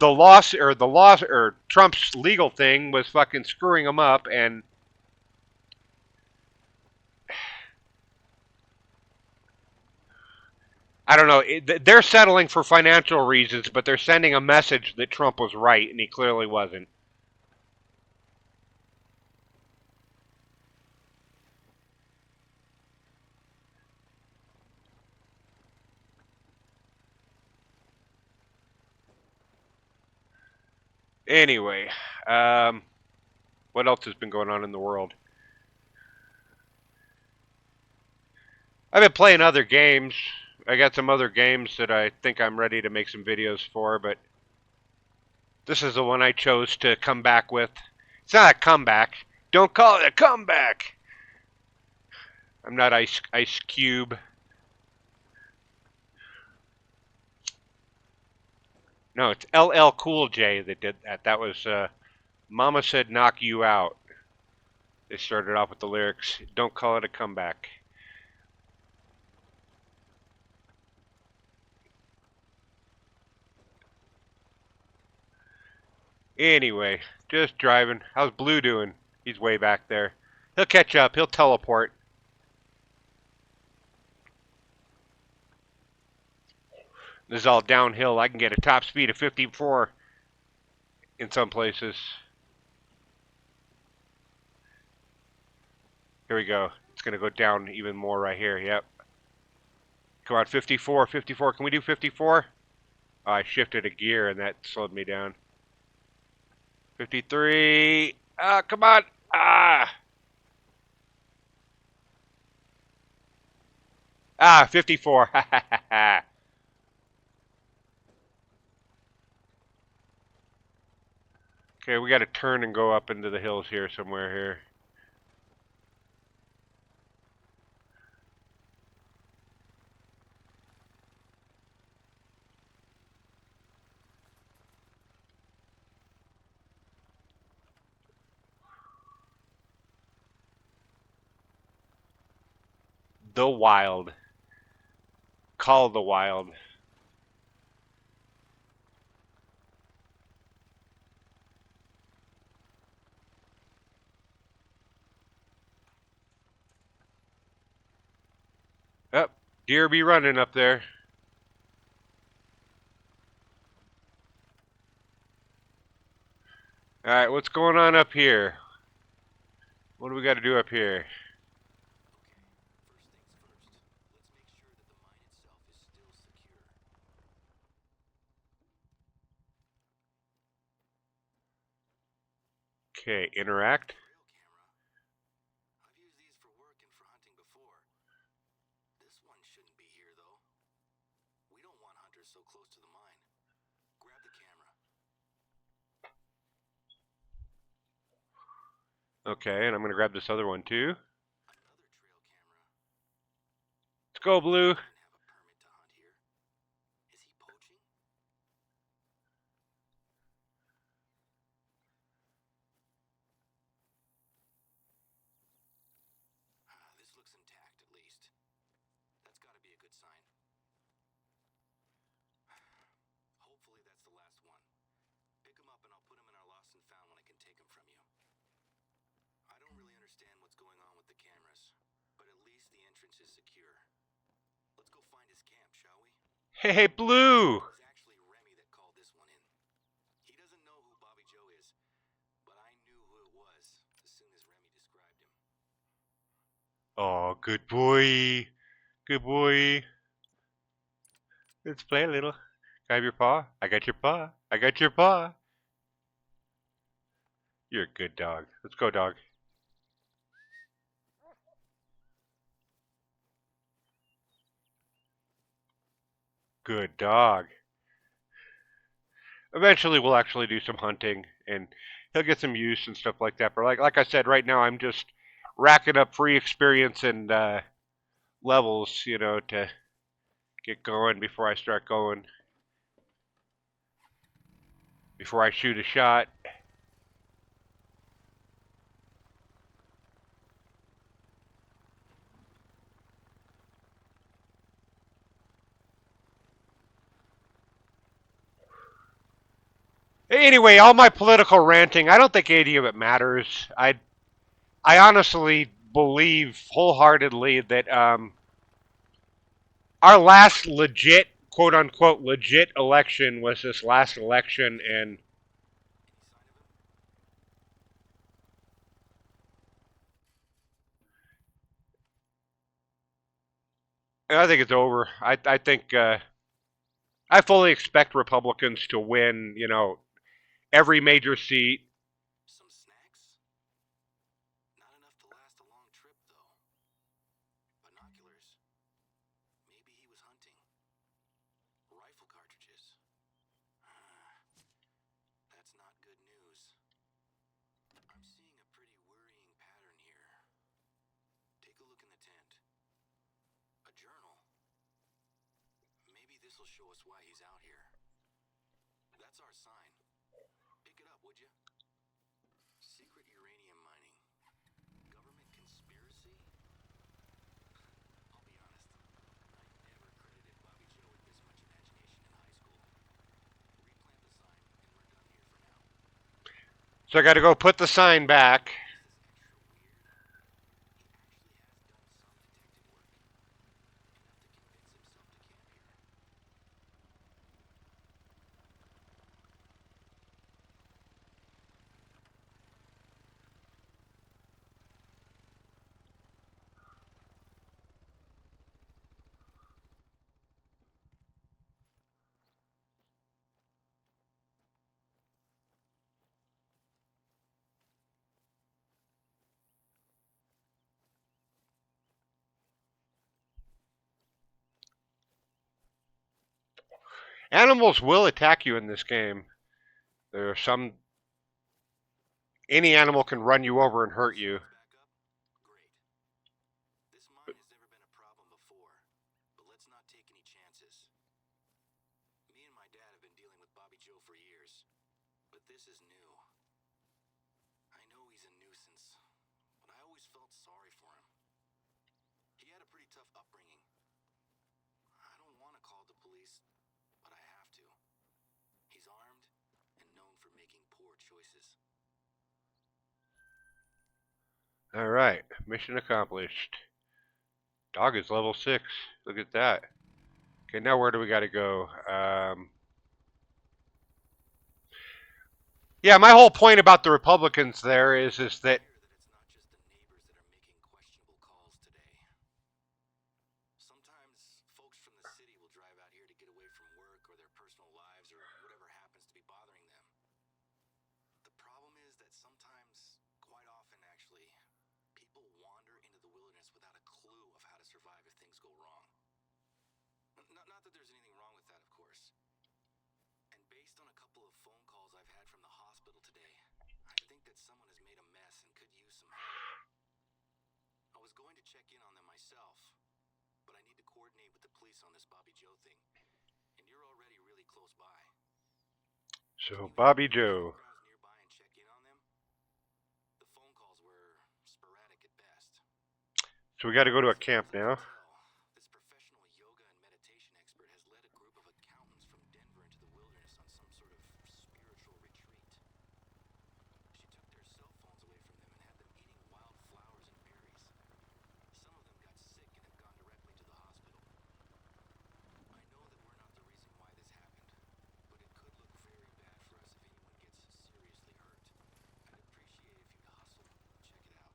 the loss or Trump's legal thing was fucking screwing them up. And I don't know, they're settling for financial reasons, but they're sending a message that Trump was right, and he clearly wasn't. Anyway, um, what else has been going on in the world? I've been playing other games. I got some other games that I think I'm ready to make some videos for, but this is the one I chose to come back with. It's not a comeback. Don't call it a comeback. I'm not Ice Cube. No, it's LL Cool J that did that. That was Mama Said Knock You Out. They started off with the lyrics, "Don't call it a comeback." Anyway, just driving. How's Blue doing? He's way back there. He'll catch up. He'll teleport. This is all downhill. I can get a top speed of 54 in some places. Here we go. It's going to go down even more right here. Yep. Come on, 54, 54. Can we do 54? Oh, I shifted a gear and that slowed me down. 53. Ah, come on. Ah. Ah, 54. Okay, we got to turn and go up into the hills here somewhere here. The Wild. Call the Wild. Up. Oh, deer be running up there. Alright, what's going on up here? What do we got to do up here? Okay, interact. I've used these for work and for hunting before. This one shouldn't be here, though. We don't want hunters so close to the mine. Grab the camera. Okay, and I'm going to grab this other one too. Another trail camera. Let's go, Blue. He didn't have a permit to hunt here. Is he poaching? This looks intact, at least. That's gotta be a good sign. Hopefully that's the last one. Pick him up and I'll put him in our lost and found when I can take him from you. I don't really understand what's going on with the cameras, but at least the entrance is secure. Let's go find his camp, shall we? Hey, hey, Blue. It was actually Remy that called this one in. He doesn't know who Bobby Joe is, but I knew who it was as soon as Remy described him. Oh, good boy. Good boy. Let's play a little. Can I have your paw? I got your paw. I got your paw. You're a good dog. Let's go, dog. Good dog. Eventually, we'll actually do some hunting, and he'll get some use and stuff like that. But like I said, right now I'm just racking up free experience and levels, to get going before I start going. Before I shoot a shot. Anyway, all my political ranting, I don't think any of it matters. I honestly believe wholeheartedly that our last legit, quote unquote, legit election was this last election, and I think it's over. I think I fully expect Republicans to win, every major seat. Some snacks? Not enough to last a long trip, though. Binoculars? Maybe he was hunting. Rifle cartridges? That's not good news. I'm seeing a pretty worrying pattern here. Take a look in the tent. A journal. Maybe this'll show us why he's out here. That's our sign. Pick it up, would you? Secret uranium mining. Government conspiracy? I'll be honest. I never credited Bobby Joe with this much imagination in high school. Replant the sign, and we're done here for now. So I got to go put the sign back. This is extra weird. He actually has done some detective work, enough to convince himself to camp here. Animals will attack you in this game. There are some. Any animal can run you over and hurt you. Systems back up? Great. This mine has never been a problem before, but let's not take any chances. Me and my dad have been dealing with Bobby Joe for years, but this is new. I know he's a nuisance, but I always felt sorry for him. He had a pretty tough upbringing. I don't want to call the police, but I have to. He's armed and known for making poor choices. All right, mission accomplished. Dog is level 6. Look at that. Okay, now where do we got to go? Yeah, my whole point about the Republicans there is that Clear that it's not just the neighbors that are making questionable calls today. Sometimes folks from the city will drive out here to get away from work or their personal lives or whatever happens to be bothering them. The problem is that sometimes, quite often actually, people wander into the wilderness without a clue of how to survive if things go wrong. Not that there's anything wrong with that, of course. And based on a couple of phone calls I've had from the hospital today, I think that someone has made a mess and could use some help. I was going to check in on them myself, but I need to coordinate with the police on this Bobby Joe thing. And you're already really close by. Can so you head Bobby over to the Joe. campgrounds nearby and check in on them? The phone calls were sporadic at best. So we got to go to a As far camp as I can now. tell, this professional yoga and meditation expert has led a group of accountants from Denver into the wilderness on some sort of spiritual retreat. She took their cell phones away from them and had them eating wild flowers and berries. Some of them got sick and have gone directly to the hospital. I know that we're not the reason why this happened, but it could look very bad for us if anyone gets seriously hurt. I'd appreciate if you'd hustle and check it out.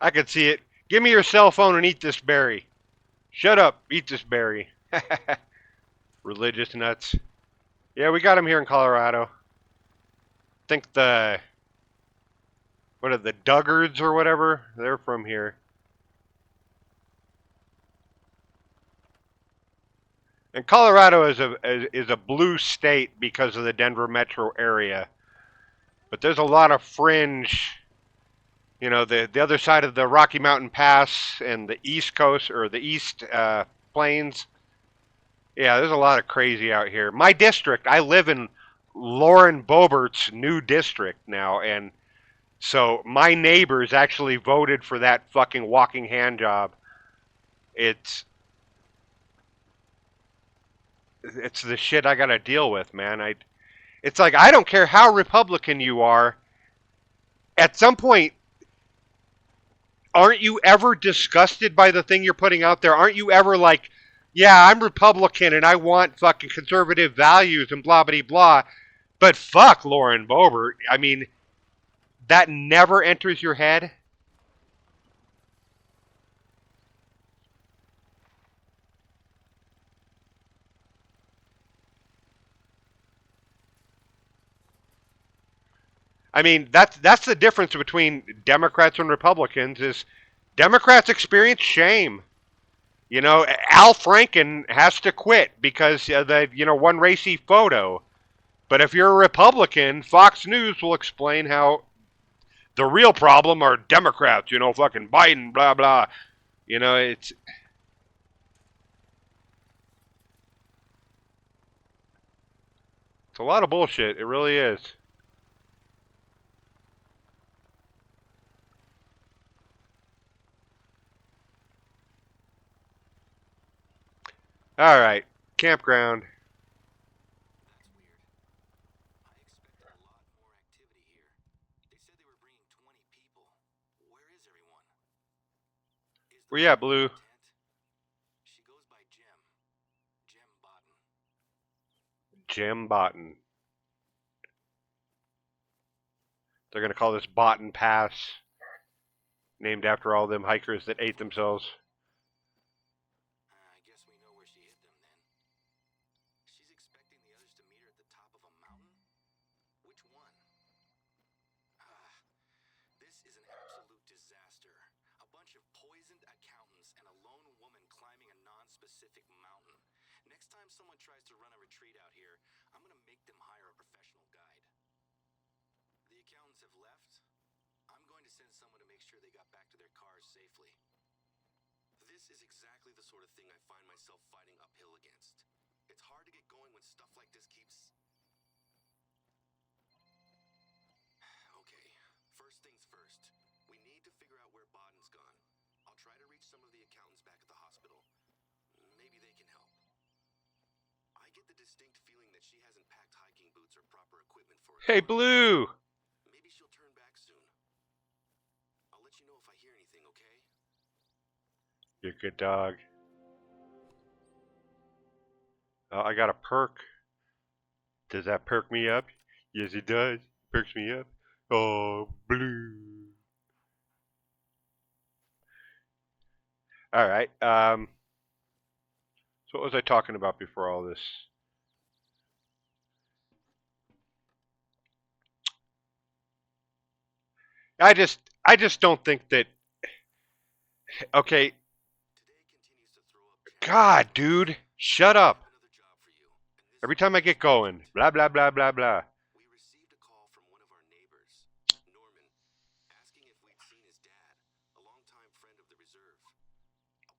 I can see it. Give me your cell phone and eat this berry. Shut up. Eat this berry. Religious nuts. Yeah, we got them here in Colorado. I think what are the Duggards or whatever? They're from here. And Colorado is a blue state because of the Denver metro area. But there's a lot of fringe, the other side of the Rocky Mountain Pass and the East Coast or the East Plains. Yeah, there's a lot of crazy out here. My district, I live in Lauren Boebert's new district now, and so my neighbors actually voted for that fucking walking hand job. It's it's the shit I gotta deal with, man. It's like I don't care how Republican you are. At some point, aren't you ever disgusted by the thing you're putting out there? Aren't you ever like, yeah, I'm Republican and I want fucking conservative values and blah blah blah. But fuck Lauren Boebert. I mean, that never enters your head. I mean, that's the difference between Democrats and Republicans is Democrats experience shame. Al Franken has to quit because of the one racy photo. But if you're a Republican, Fox News will explain how the real problem are Democrats. Fucking Biden, blah blah. It's a lot of bullshit. It really is. All right, campground. That's weird. I expected a lot more activity. Where you at, Blue? Tent? She goes by Gem. Gem Botten. Jim Botten. They're gonna call this Botten Pass, named after all them hikers that ate themselves. I guess we know where she hid them then. She's expecting the others to meet her at the top of a mountain? Which one? Ah, this is an absolute disaster. A bunch of poisoned accountants and a lone woman climbing a non-specific mountain. Next time someone tries to run a retreat out here, I'm gonna make them hire a professional guide. The accountants have left. I'm going to send someone to make sure they got back to their cars safely. This is exactly the sort of thing I find myself fighting uphill against. It's hard to get going when stuff like this keeps... Okay, first things first. We need to figure out where Bodden's gone. I'll try to reach some of the accountants back at the hospital. Maybe they can help. I get the distinct feeling that she hasn't packed hiking boots or proper equipment for a Hey, tour. Blue! Maybe she'll turn back soon. I'll let you know if I hear anything, okay? You're a good dog. I got a perk. Does that perk me up? Yes, it does. Perks me up. Oh, Blue. All right. So what was I talking about before all this? I just don't think that. Okay, Today continues to throw up God, challenges. dude, shut I have up. another job for you, and this Every one time I get is going, urgent. blah blah blah blah blah. We received a call from one of our neighbors, Norman, asking if we'd seen his dad, a longtime friend of the reserve.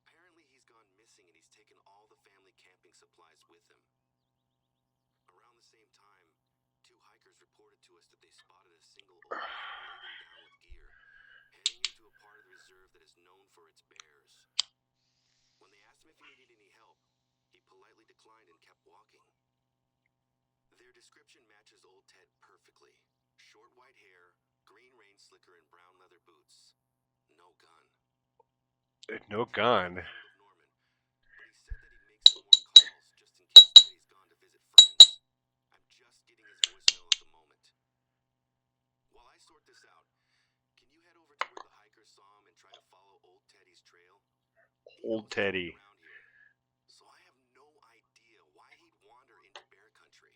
Apparently he's gone missing and he's taken all the family camping supplies with him. Around the same time, two hikers reported to us that they spotted a single old man laden down with gear, heading into a part of the reserve that is known for its bears. When they asked him if he needed any help, he politely declined and kept walking. Their description matches old Ted perfectly. Short white hair, green rain slicker, and brown leather boots. No gun. No I tried to gun. get a hold of Norman, but he said that he'd make some more calls just in case Teddy's gone to visit friends. I'm just getting his voicemail at the moment. While I sort this out, can you head over to where the hikers saw him and try to follow old Teddy's trail? He Old knows his way Teddy. around here, so I have no idea why he'd wander into bear country.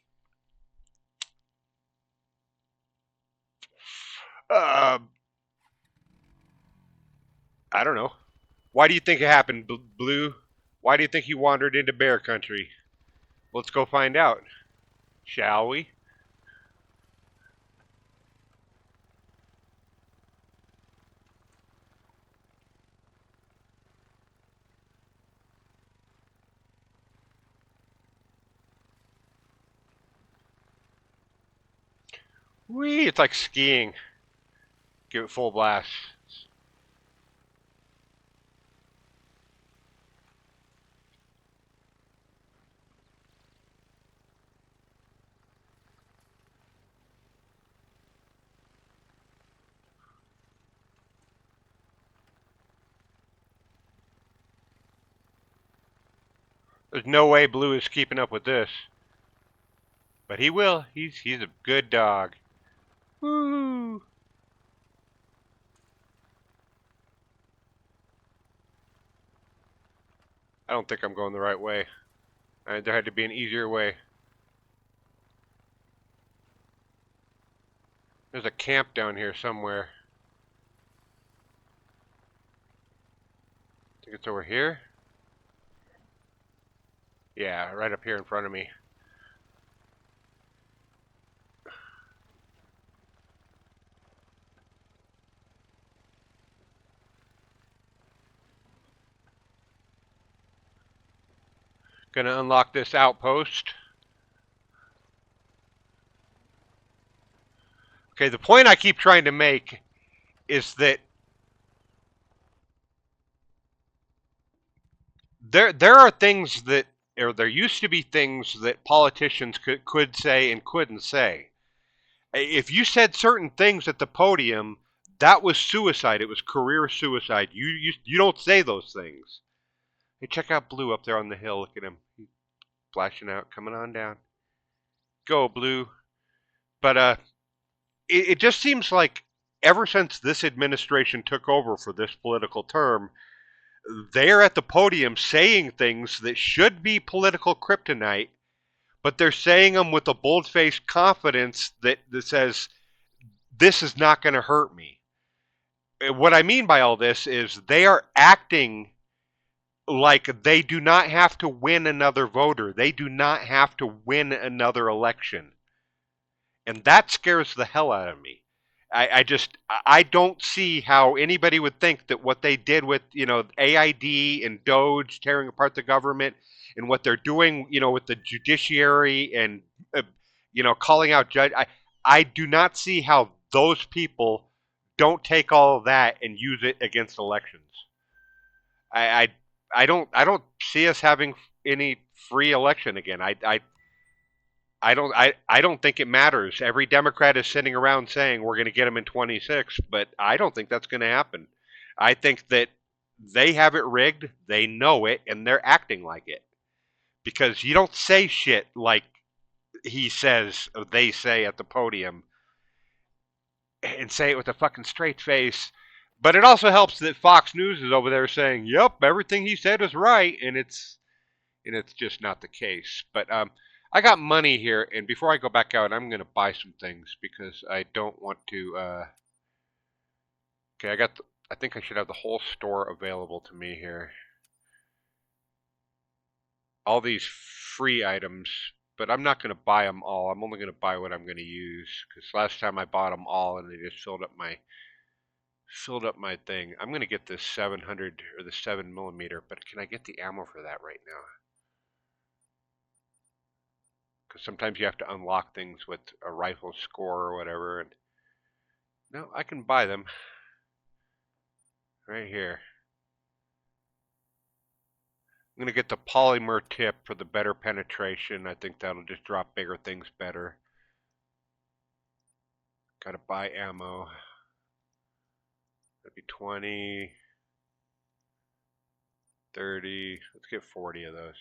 Uh, I don't know. Why do you think it happened, Blue? Why do you think he wandered into bear country? Let's go find out, shall we? Whee! It's like skiing. Give it full blast. There's no way Blue is keeping up with this, but he will. He's a good dog. Woo! I don't think I'm going the right way. There had to be an easier way. There's a camp down here somewhere. I think it's over here. Yeah, right up here in front of me. Gonna unlock this outpost. Okay, the point I keep trying to make is that there are things that, or there used to be things that politicians could say and couldn't say. If you said certain things at the podium, That was suicide. It was career suicide. You don't say those things. Hey, check out Blue up there on the hill. Look at him. He's flashing out, coming on down. Go, Blue. But it just seems like ever since this administration took over for this political term, they're at the podium saying things that should be political kryptonite, but they're saying them with a bold-faced confidence that says, this is not going to hurt me. What I mean by all this is they are acting like they do not have to win another voter. They do not have to win another election. And that scares the hell out of me. I don't see how anybody would think that what they did with AID and Doge tearing apart the government and what they're doing with the judiciary and uh, calling out judge. I do not see how those people don't take all of that and use it against elections. I I, I don't see us having any free election again. I don't think it matters. Every Democrat is sitting around saying we're going to get them in 26, but I don't think that's going to happen. I think that they have it rigged, they know it, and they're acting like it. Because you don't say shit like he says, or they say at the podium, and say it with a fucking straight face. But it also helps that Fox News is over there saying, "Yep, everything he said is right," and it's just not the case. But I got money here, and before I go back out, I'm gonna buy some things because I don't want to. Okay, I think I should have the whole store available to me here. All these free items, but I'm not gonna buy them all. I'm only gonna buy what I'm gonna use because last time I bought them all, and they just filled up my thing. I'm gonna get this 700 or the 7 millimeter, but can I get the ammo for that right now? Because sometimes you have to unlock things with a rifle score or whatever. And no, I can buy them right here. I'm gonna get the polymer tip for the better penetration. I think that'll just drop bigger things better. Gotta buy ammo. That'd be 20, 30. Let's get 40 of those.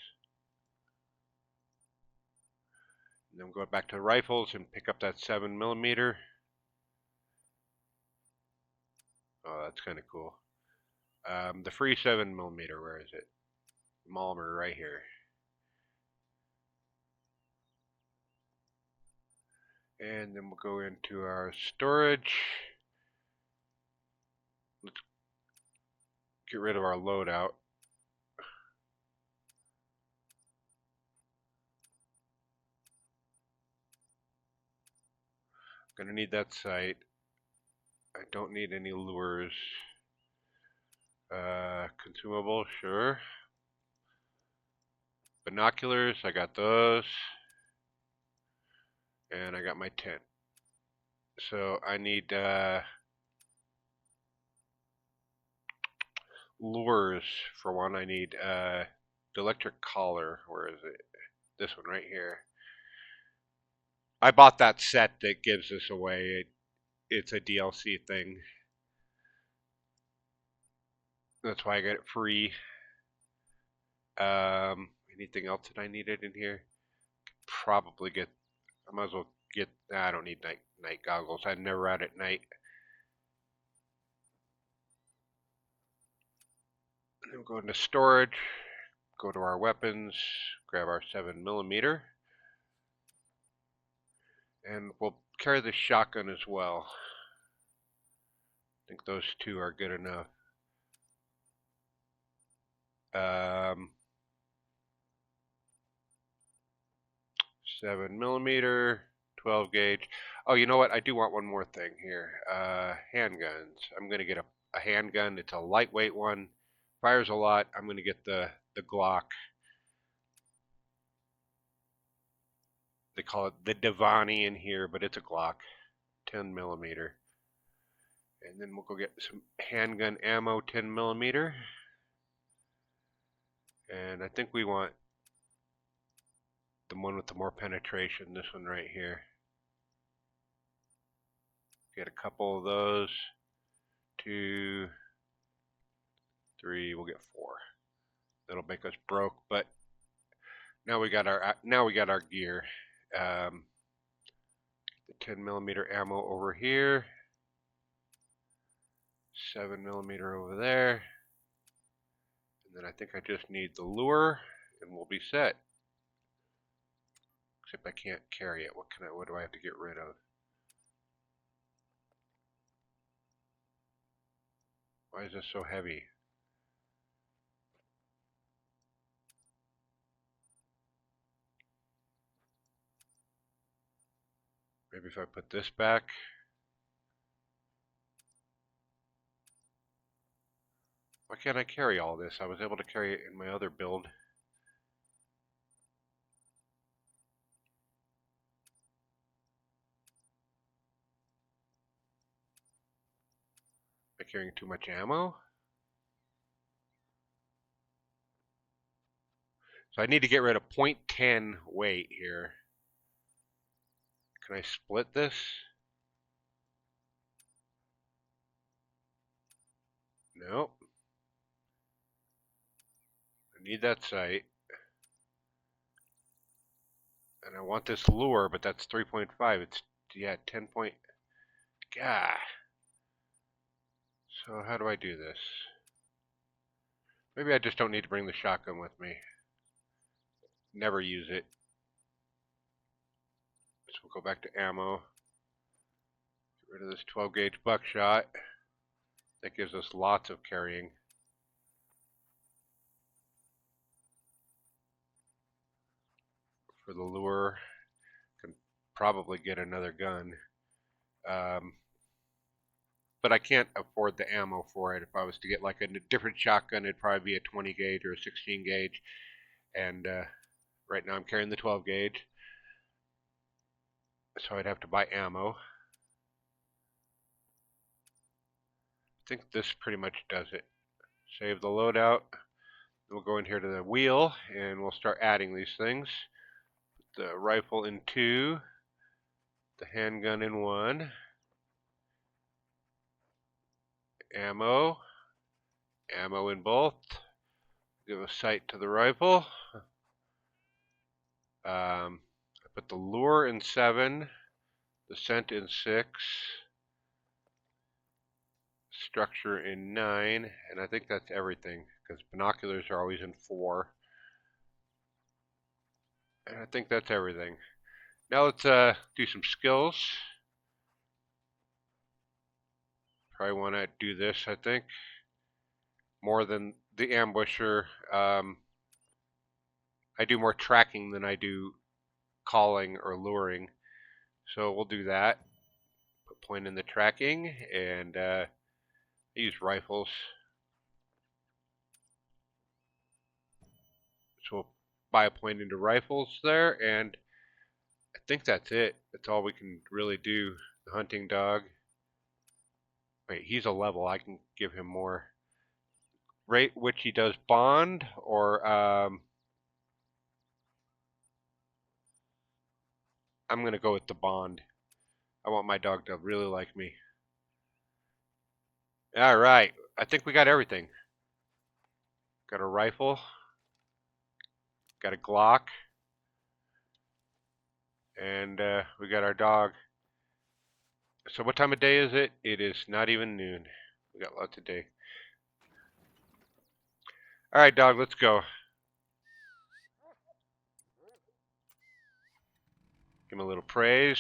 And then go back to the rifles and pick up that 7 millimeter. Oh, that's kind of cool. The free 7 millimeter, where is it? Malmer right here. And then we'll go into our storage. Let's get rid of our loadout. Gonna need that sight. I don't need any lures. Consumable, sure. Binoculars, I got those. And I got my tent. So I need lures for one. I need the electric collar. Where is it? This one right here. I bought that set that gives this away. It's a DLC thing. That's why I got it free. Anything else that I needed in here? Probably get. I might as well get. I don't need night goggles. I'm never out at night. And then we'll go into storage. Go to our weapons. Grab our 7 millimeter, and we'll carry the shotgun as well. I think those two are good enough. 7 millimeter, 12 gauge. Oh, you know what? I do want one more thing here. Handguns. I'm gonna get a handgun. It's a lightweight one. Fires a lot. I'm gonna get the Glock. They call it the Devani in here, but it's a Glock. 10 millimeter. And then we'll go get some handgun ammo, 10 millimeter. And I think we want the one with the more penetration, this one right here. Get a couple of those. 2, 3. We'll get 4. That'll make us broke, but now we got our gear. The 10mm ammo over here, 7mm over there, and then I think I just need the lure, and we'll be set. Except I can't carry it. What do I have to get rid of? Why is this so heavy? Maybe if I put this back. Why can't I carry all this? I was able to carry it in my other build. Am I carrying too much ammo? So I need to get rid of 0.10 weight here. Can I split this? No. I need that sight. And I want this lure, but that's 3.5. It's, yeah, 10 point. Gah. So how do I do this? Maybe I just don't need to bring the shotgun with me. Never use it. So we'll go back to ammo. Get rid of this 12 gauge buckshot. That gives us lots of carrying. For the lure, can probably get another gun. But I can't afford the ammo for it. If I was to get like a different shotgun, it'd probably be a 20 gauge or a 16 gauge. And right now I'm carrying the 12 gauge. So I'd have to buy ammo. I think this pretty much does it. Save the loadout. We'll go in here to the wheel and we'll start adding these things. Put the rifle in 2, the handgun in 1, ammo in both. Give a sight to the rifle. I put the lure in 7, the scent in 6, structure in 9, and I think that's everything because binoculars are always in 4. And I think that's everything. Now let's do some skills. Probably want to do this, I think, more than the ambusher. I do more tracking than I do calling or luring. So we'll do that. Put point in the tracking, and I use rifles. So we'll buy a point into rifles there, and I think that's it. That's all we can really do. The hunting dog. Wait, he's a level. I can give him more. Rate which he does bond, or I'm going to go with the bond. I want my dog to really like me. Alright, I think we got everything. Got a rifle. Got a Glock. And we got our dog. So what time of day is it? It is not even noon. We got lots of day. Alright, dog, let's go. Give him a little praise.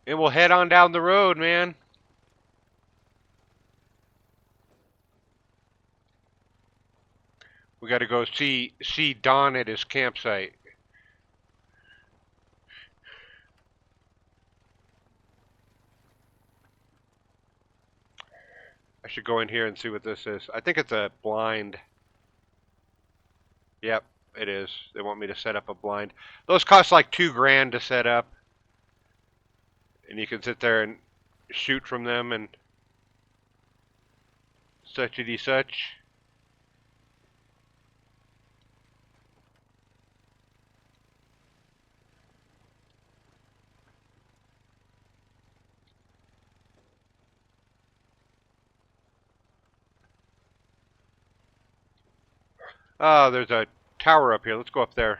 And we'll head on down the road, man. We got to go see Don at his campsite. I should go in here and see what this is. I think it's a blind. Yep, it is. They want me to set up a blind. Those cost like $2,000 to set up. And you can sit there and shoot from them and suchity such. Oh, there's a tower up here. Let's go up there.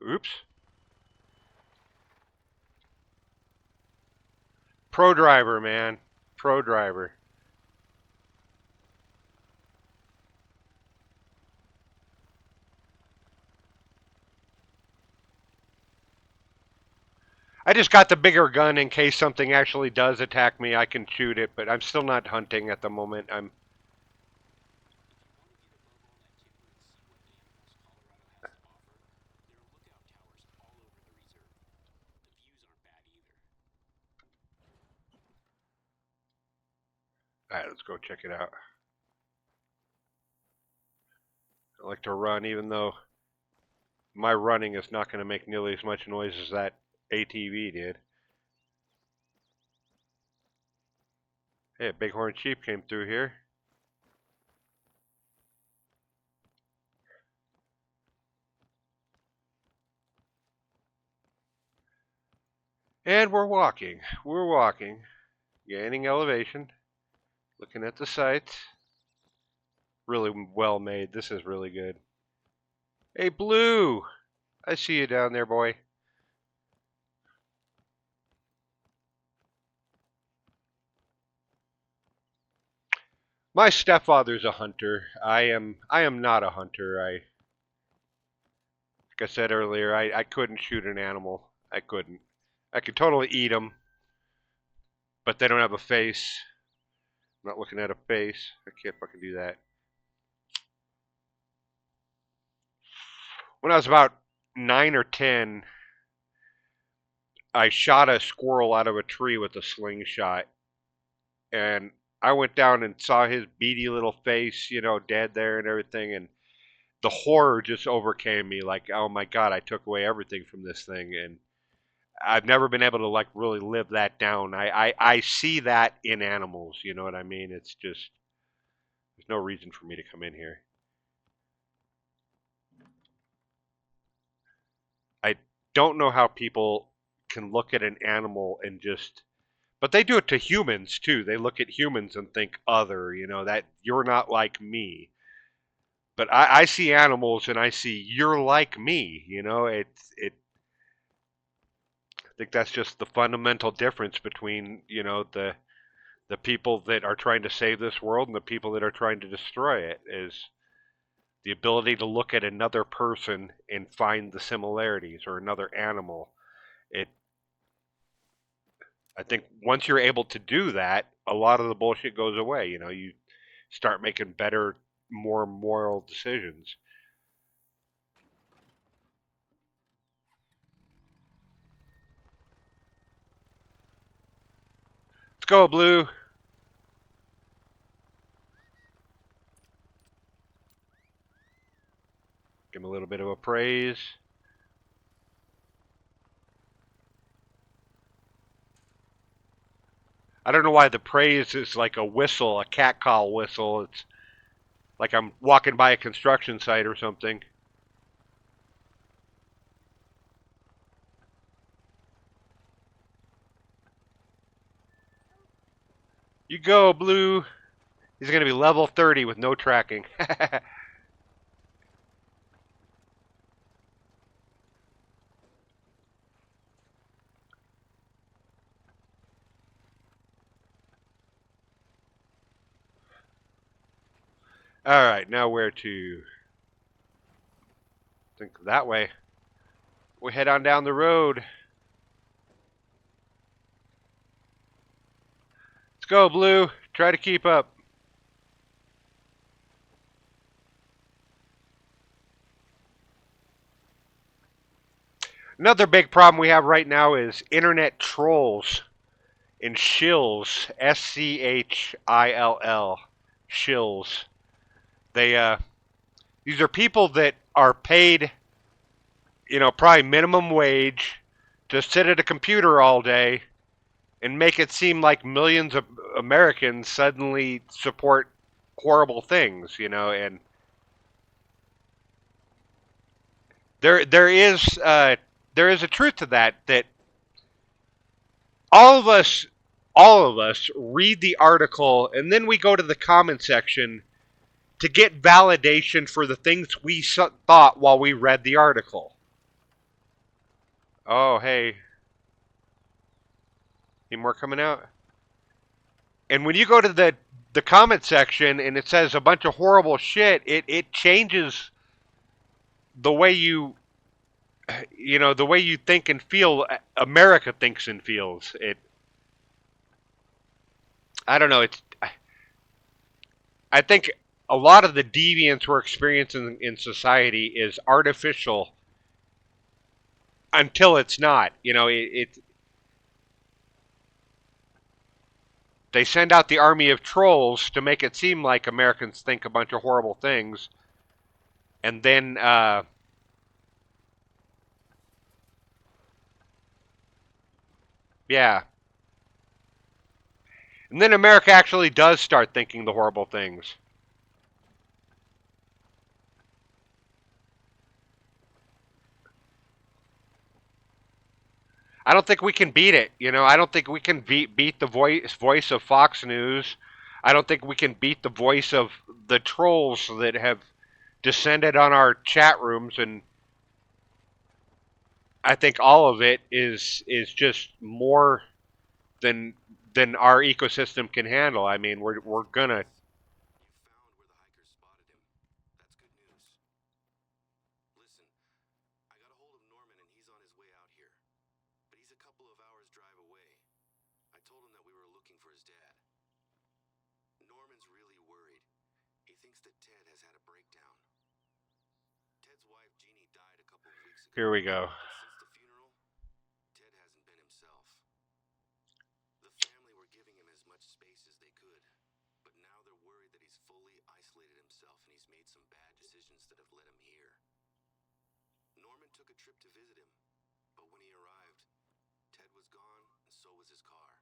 Oops. Pro driver, man. Pro driver. I just got the bigger gun in case something actually does attack me. I can shoot it, but I'm still not hunting at the moment. I'm All right, let's go check it out. I like to run, even though my running is not going to make nearly as much noise as that ATV did. Hey, a bighorn sheep came through here. And we're walking. We're walking. Gaining elevation. Looking at the sights. Really well made. This is really good. Hey, Blue! I see you down there, boy. My stepfather's a hunter. I am not a hunter. Like I said earlier, I couldn't shoot an animal. I couldn't. I could totally eat them, but they don't have a face. I'm not looking at a face. I can't fucking do that. When I was about 9 or 10, I shot a squirrel out of a tree with a slingshot, and I went down and saw his beady little face, dead there and everything, and the horror just overcame me. Like, oh my god, I took away everything from this thing, and I've never been able to like really live that down. I see that in animals. You know what I mean? It's just there's no reason for me to come in here. I don't know how people can look at an animal and just, but they do it to humans too. They look at humans and think other, that you're not like me. But I see animals and I see you're like me. I think that's just the fundamental difference between the people that are trying to save this world and the people that are trying to destroy it is the ability to look at another person and find the similarities or another animal. It I think once you're able to do that, a lot of the bullshit goes away. You start making better, more moral decisions. Let's go, Blue. Give him a little bit of a praise. I don't know why the praise is like a whistle, a catcall whistle. It's like I'm walking by a construction site or something. You go, Blue. He's going to be level 30 with no tracking. Alright, now where to? I think that way. We head on down the road. Let's go, Blue. Try to keep up. Another big problem we have right now is internet trolls and shills. SCHILL. Shills. These are people that are paid, probably minimum wage to sit at a computer all day and make it seem like millions of Americans suddenly support horrible things, and there is a truth to that all of us all of us read the article and then we go to the comment section to get validation for the things we thought while we read the article. Oh, hey, any more coming out? And when you go to the comment section and it says a bunch of horrible shit, it changes the way the way you think and feel. America thinks and feels. I don't know. I think a lot of the deviance we're experiencing in society is artificial until it's not. They send out the army of trolls to make it seem like Americans think a bunch of horrible things, and then yeah, and then America actually does start thinking the horrible things. I don't think we can beat it. I don't think we can beat the voice of Fox News. I don't think we can beat the voice of the trolls that have descended on our chat rooms, and I think all of it is just more than than our ecosystem can handle. I mean, we're gonna. You found where the hikers spotted him. That's good news. Listen, I got a hold of Norman and he's on his way out here. But he's a couple of hours' drive away. I told him that we were looking for his dad. Norman's really worried. He thinks that Ted has had a breakdown. Ted's wife, Jeannie, died a couple of weeks ago. Here we go. And since the funeral, Ted hasn't been himself. The family were giving him as much space as they could. But now they're worried that he's fully isolated himself and he's made some bad decisions that have led him here. Norman took a trip to visit him. But when he arrived, Ted was gone and so was his car.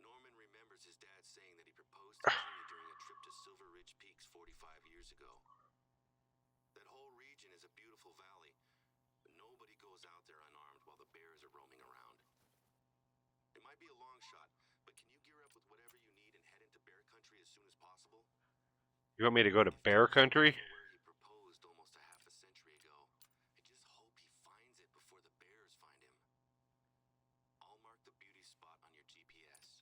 Norman remembers his dad saying that he proposed to Jeannie during a trip to Silver Ridge Peaks 45 years ago. That whole region is a beautiful valley, but nobody goes out there unarmed while the bears are roaming around. It might be a long shot, but can you gear up with whatever you need and head into bear country as soon as possible? You want me to go to If bear Ted is country? still where he proposed almost a half a century ago, I just hope he finds it before the bears find him. I'll mark the beauty spot on your GPS.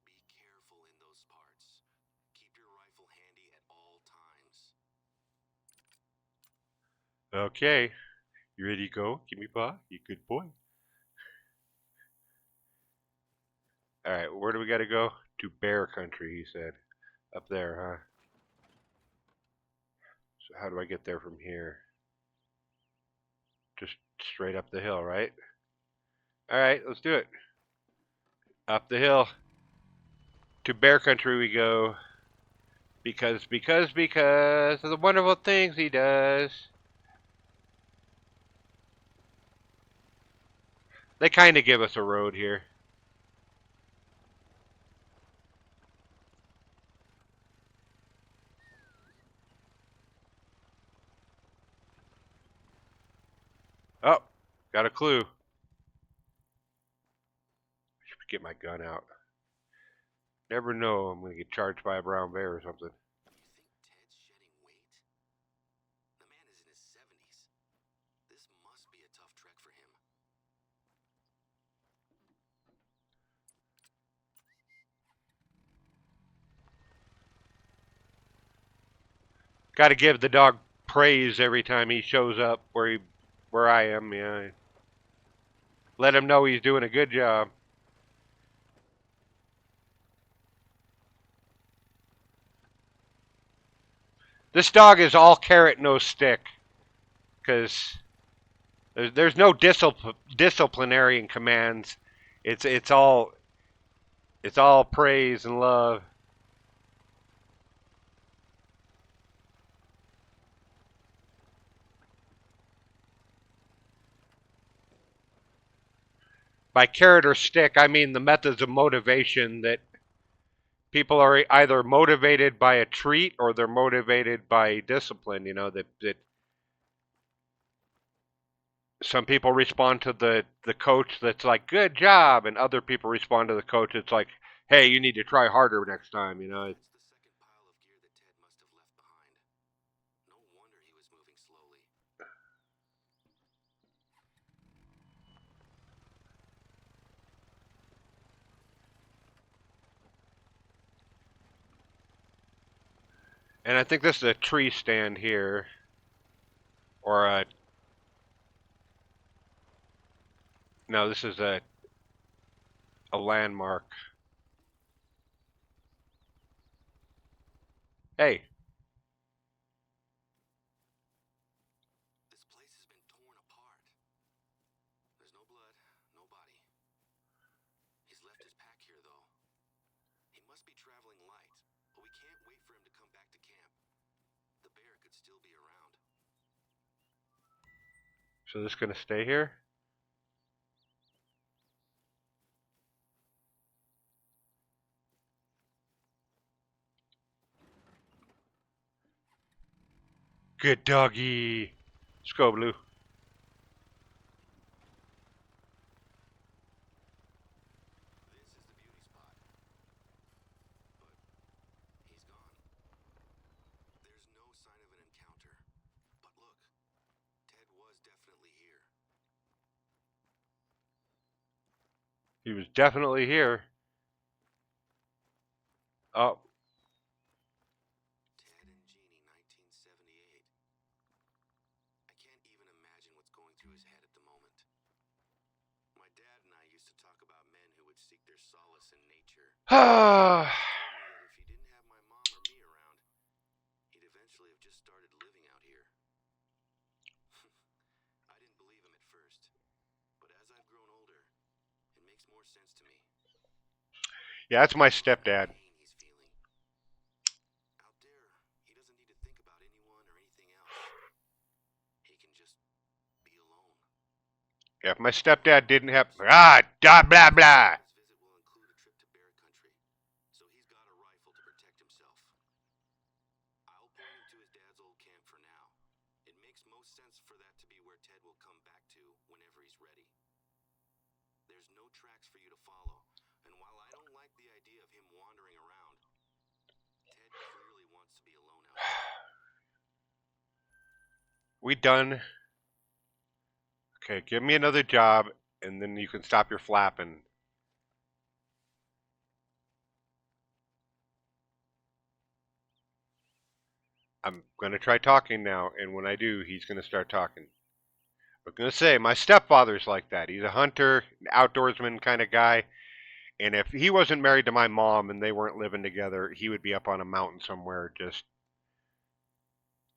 Be careful in those parts. Keep your rifle handy at all times. Okay. You ready to go? Give me paw. You good boy. All right. Where do we got to go? To bear country, he said. Up there, huh? So how do I get there from here? Just straight up the hill, right? All right. Let's do it. Up the hill. To bear country we go. Because of the wonderful things he does. They kind of give us a road here. Oh, got a clue. I should get my gun out. Never know, I'm gonna get charged by a brown bear or something. You think Ted's shedding weight? The man is in his 70s. This must be a tough trek for him. Got to give the dog praise every time he shows up where I am. Yeah, let him know he's doing a good job. This dog is all carrot, no stick, because there's no disciplinary commands. It's all praise and love. By carrot or stick, I mean the methods of motivation that people are either motivated by a treat or they're motivated by discipline. That some people respond to the coach that's like good job, and other people respond to the coach that's like, hey, you need to try harder next time. That's the second pile of gear that is moving slowly. And I think this is a tree stand here, or a no, this is a landmark. Hey, This place has been torn apart. There's no blood, no body. He's left his pack here, though. He must be traveling light, but we can't wait for him to come back to camp. The bear could still be around. so this gonna stay here? Good doggy. Let's go, Blue. This is the beauty spot. But he's gone. There's no sign of an encounter. But look, Ted was definitely here. He was definitely here. Oh, Ted and Jeannie, 1978. I can't even imagine what's going through his head at the moment. My dad and I used to talk about men who would seek their solace in nature. ah. He told me that if he didn't have my mom or me around, he'd eventually have just started living out here. I didn't believe him at first, but as I've grown older, it makes more sense to me. Yeah, that's my Think of the stepdad. pain he's feeling. Out there, he doesn't need to think about anyone or anything else. He can just be alone. Yeah, if my stepdad didn't have blah blah blah. His visit will include a trip to bear country, so he's got a rifle to protect himself. I'll point him to his dad's old camp for now. It makes most sense for that to be where Ted will come back to whenever he's ready. There's no tracks for you to follow, and while I don't like the idea of him wandering around, Ted clearly wants to be alone out there. We done. Okay, give me another job, and then you can stop your flapping. I'm gonna try talking now, and when I do, he's gonna start talking. I'm gonna say my stepfather's like that. He's a hunter, an outdoorsman kind of guy, and if he wasn't married to my mom and they weren't living together, he would be up on a mountain somewhere. Just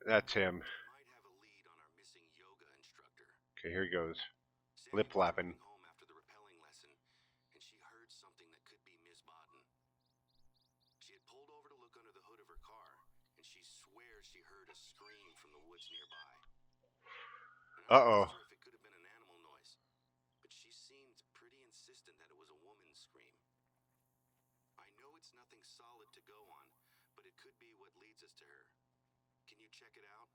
that's him. Might have a lead on our missing yoga instructor. Okay, here he goes. Sandy Lip was flapping. driving home after the rappelling lesson, and she heard something that could be Miss Botten. She had pulled over to look under the hood of her car, and she swears she heard a scream from the woods nearby. And Uh I oh. asked her if it could have been an animal noise, but she seemed pretty insistent that it was a woman's scream. I know it's nothing solid to go on, but it could be what leads us to her. Can you check it out?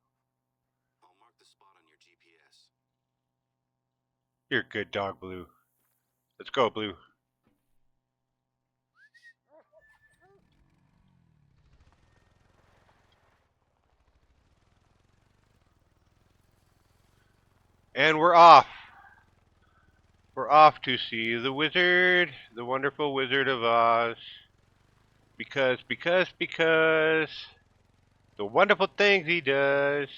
I'll mark the spot on your GPS. You're a good dog, Blue. Let's go, Blue. And we're off. We're off to see the wizard, the wonderful Wizard of Oz. Because the wonderful things he does.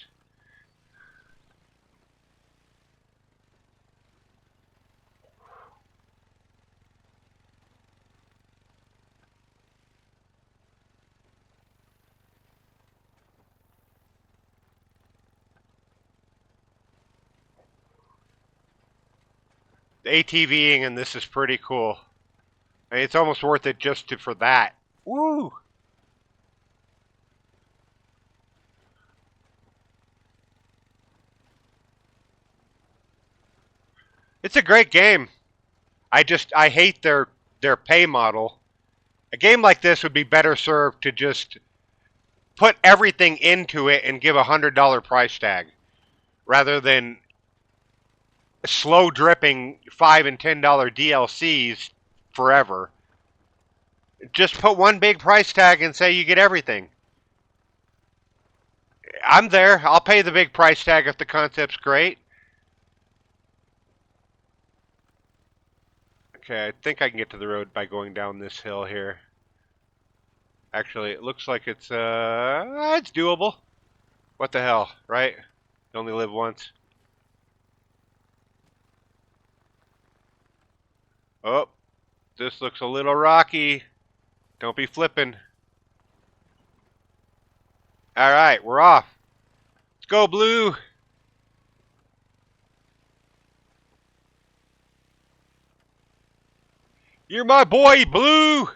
The ATVing in this is pretty cool. I mean, it's almost worth it just for that. Woo! It's a great game. I hate their pay model. A game like this would be better served to just put everything into it and give $100 price tag rather than slow dripping $5 and $10 DLCs forever. Just put one big price tag and say you get everything. I'm there. I'll pay the big price tag if the concept's great. Okay, I think I can get to the road by going down this hill here. Actually, it looks like it's doable. What the hell, right? You only live once. Oh, this looks a little rocky. Don't be flipping. All right, we're off. Let's go, Blue. You're my boy, Blue.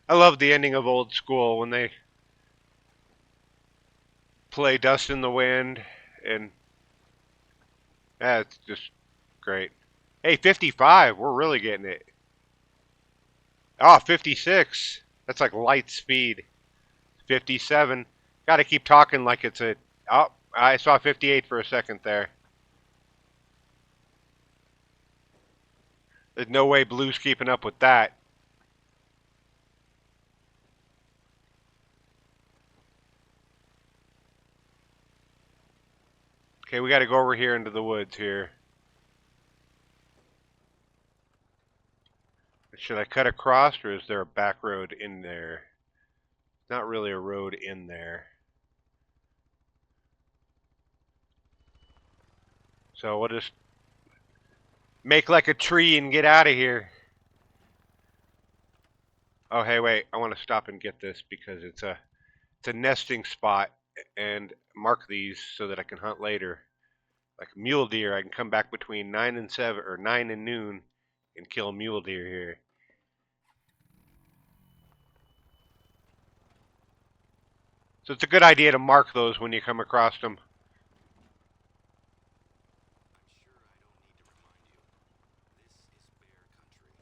I love the ending of Old School when they play Dust in the Wind, and that's just great. Hey, 55. We're really getting it. Oh, 56. That's like light speed. 57. Got to keep talking like it's a. Oh, I saw 58 for a second there. There's no way Blue's keeping up with that. Okay, we got to go over here into the woods here. Should I cut across, or is there a back road in there? Not really a road in there. So we'll just make like a tree and get out of here. Oh, hey, wait. I want to stop and get this because it's a nesting spot, and mark these so that I can hunt later. Like mule deer, I can come back between 9 and 7 or 9 and noon and kill mule deer here. So it's a good idea to mark those when you come across them. I'm sure I don't need to remind you. This is bear country.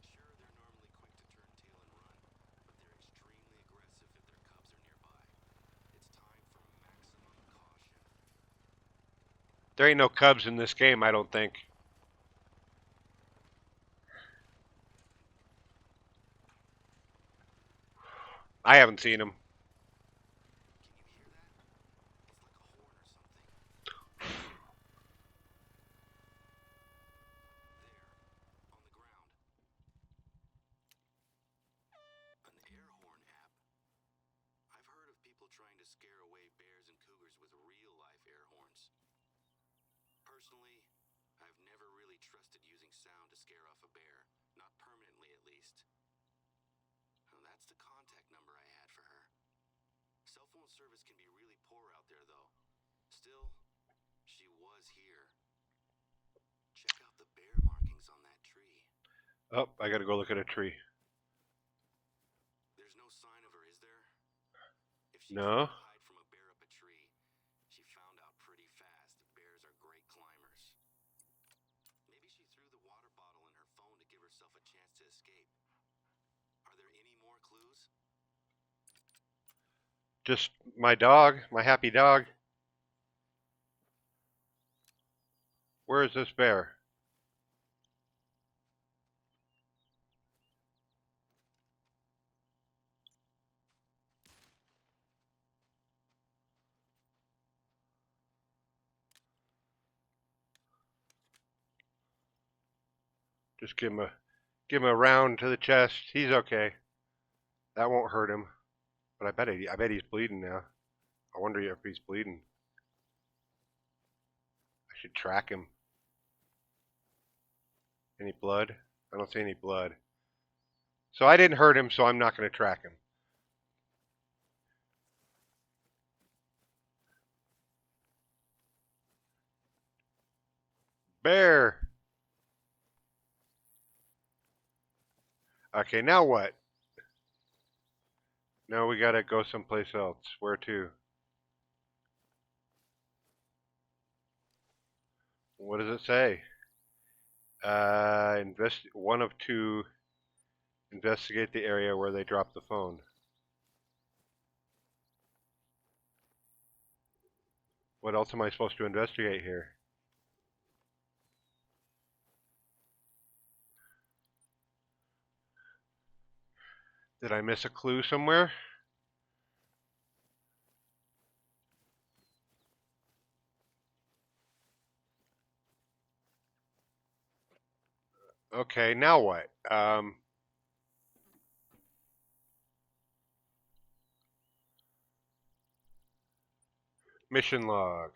Sure, they're normally quick to turn tail and run, but they're extremely aggressive if their cubs are nearby. It's time for maximum caution. There ain't no cubs in this game, I don't think. I haven't seen them. Can you hear that? It's like a horn or something. There, on the ground. An air horn app. I've heard of people trying to scare away bears and cougars with real-life air horns. Personally, I've never really trusted using sound to scare off a bear. Not permanently, at least. Well, that's the contact number I had for her. Cell phone service can be really poor out there, though. Still, she was here. Check out the bear markings on that tree. Oh, I gotta go look at a tree. There's no sign of her, is there? If she tried No? to hide from a bear up a tree, she found out pretty fast that bears are great climbers. Maybe she threw the water bottle in her phone to give herself a chance to escape. Are there any more clues? Just my dog, my happy dog. Where is this bear? Just give him a round to the chest. He's okay. That won't hurt him. But I bet he's bleeding now. I wonder if he's bleeding. I should track him. Any blood? I don't see any blood. So I didn't hurt him, so I'm not going to track him. Bear! Okay, now what? Now we gotta go someplace else. Where to? What does it say? One of two. Investigate the area where they dropped the phone. What else am I supposed to investigate here? Did I miss a clue somewhere? Okay, now what? Mission log.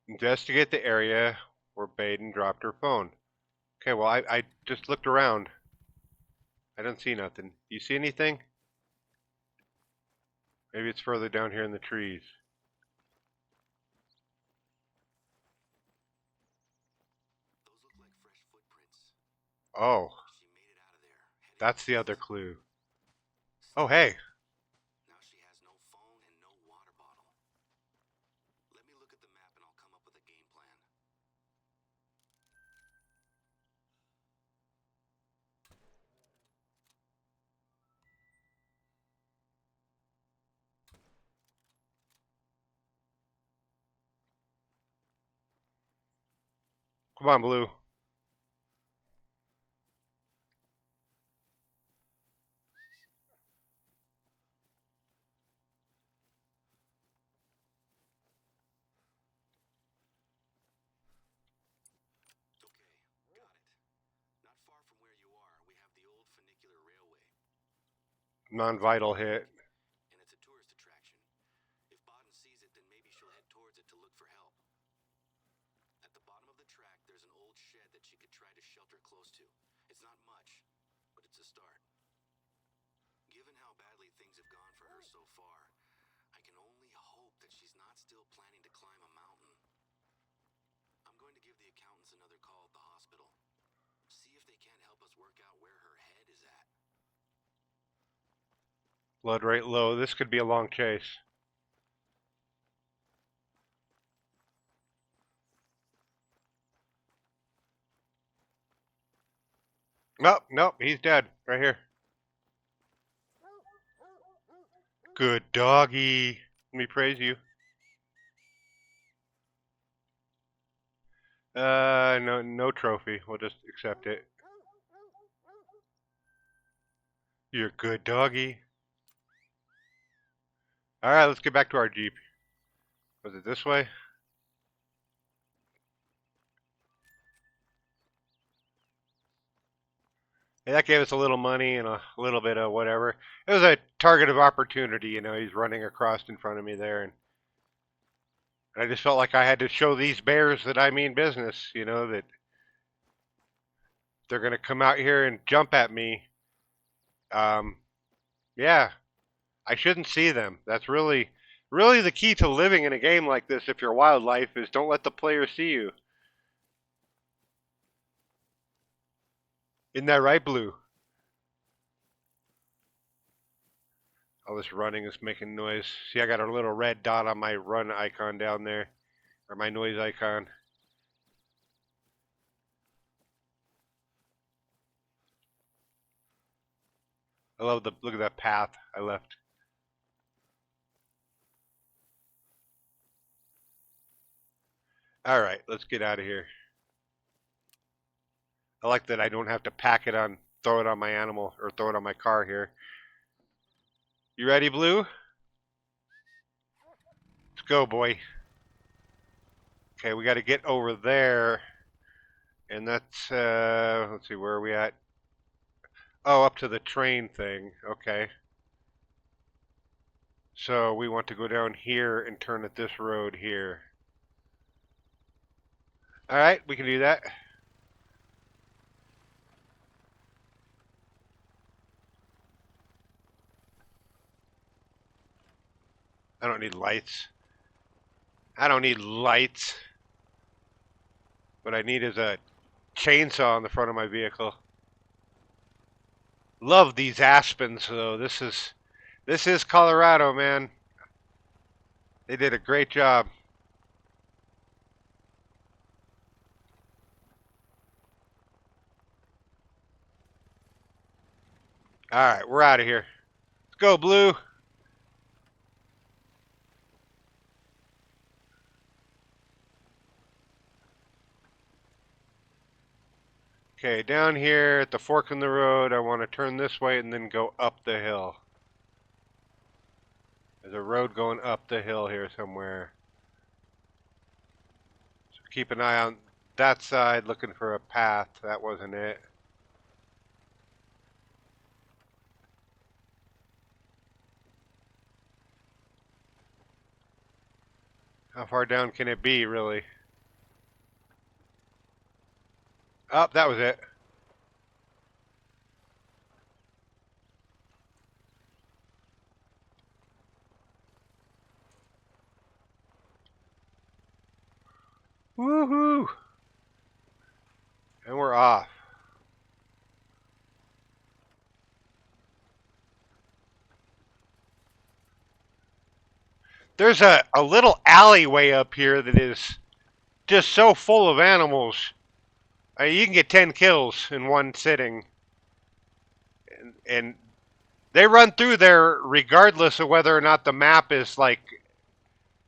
Investigate the area where Baden dropped her phone. Okay, well, I just looked around. I don't see nothing. Do you see anything? Maybe it's further down here in the trees. Those look like fresh footprints. Oh, She made it out of there, headed that's the other east. clue. Oh, Still, hey. now she has no phone and no water bottle. Let me look at the map and I'll come up with a game plan. Come on, Blue. Okay, got it. Not far from where you are, we have the old funicular railway. It's a Non-vital big hit. hut, and it's a tourist attraction. If Baden sees it, then maybe she'll head towards it to look for help. At the bottom of the track, there's an old shed that she could try to shelter close to. It's not much, but it's a start. Given how badly things have gone for her so far, I can only hope that she's not still planning to climb a mountain. I'm going to give the accountants another call at the hospital. See if they can't help us work out where her head is at. Blood rate low. This could be a long chase. Nope, nope, he's dead. Right here. Good doggy. Let me praise you. No, no trophy. We'll just accept it. You're a good doggy. Alright, let's get back to our Jeep. Was it this way? Hey, that gave us a little money and a little bit of whatever. It was a target of opportunity, you know. He's running across in front of me there, and I just felt like I had to show these bears that I mean business, you know, that they're going to come out here and jump at me. Um, yeah, I shouldn't see them. That's really the key to living in a game like this if you're wildlife is don't let the player see you. Isn't that right, Blue? All this running is making noise. See, I got a little red dot on my run icon down there, or my noise icon. I love the look at that path I left. All right, let's get out of here. I like that I don't have to pack it on, throw it on my animal, or throw it on my car here. You ready, Blue? Let's go, boy. Okay, we got to get over there, and that's let's see, where are we at? Oh, up to the train thing. Okay. So we want to go down here and turn at this road here. All right, we can do that. I don't need lights. I don't need lights. What I need is a chainsaw on the front of my vehicle. Love these aspens though. This is Colorado, man. They did a great job. All right, we're out of here. Let's go, Blue. Okay, down here at the fork in the road, I want to turn this way and then go up the hill. There's a road going up the hill here somewhere. So keep an eye on that side, looking for a path. That wasn't it. How far down can it be, really? Oh, that was it. Woohoo! And we're off. There's a little alleyway up here that is just so full of animals. You can get 10 kills in one sitting. And they run through there regardless of whether or not the map is like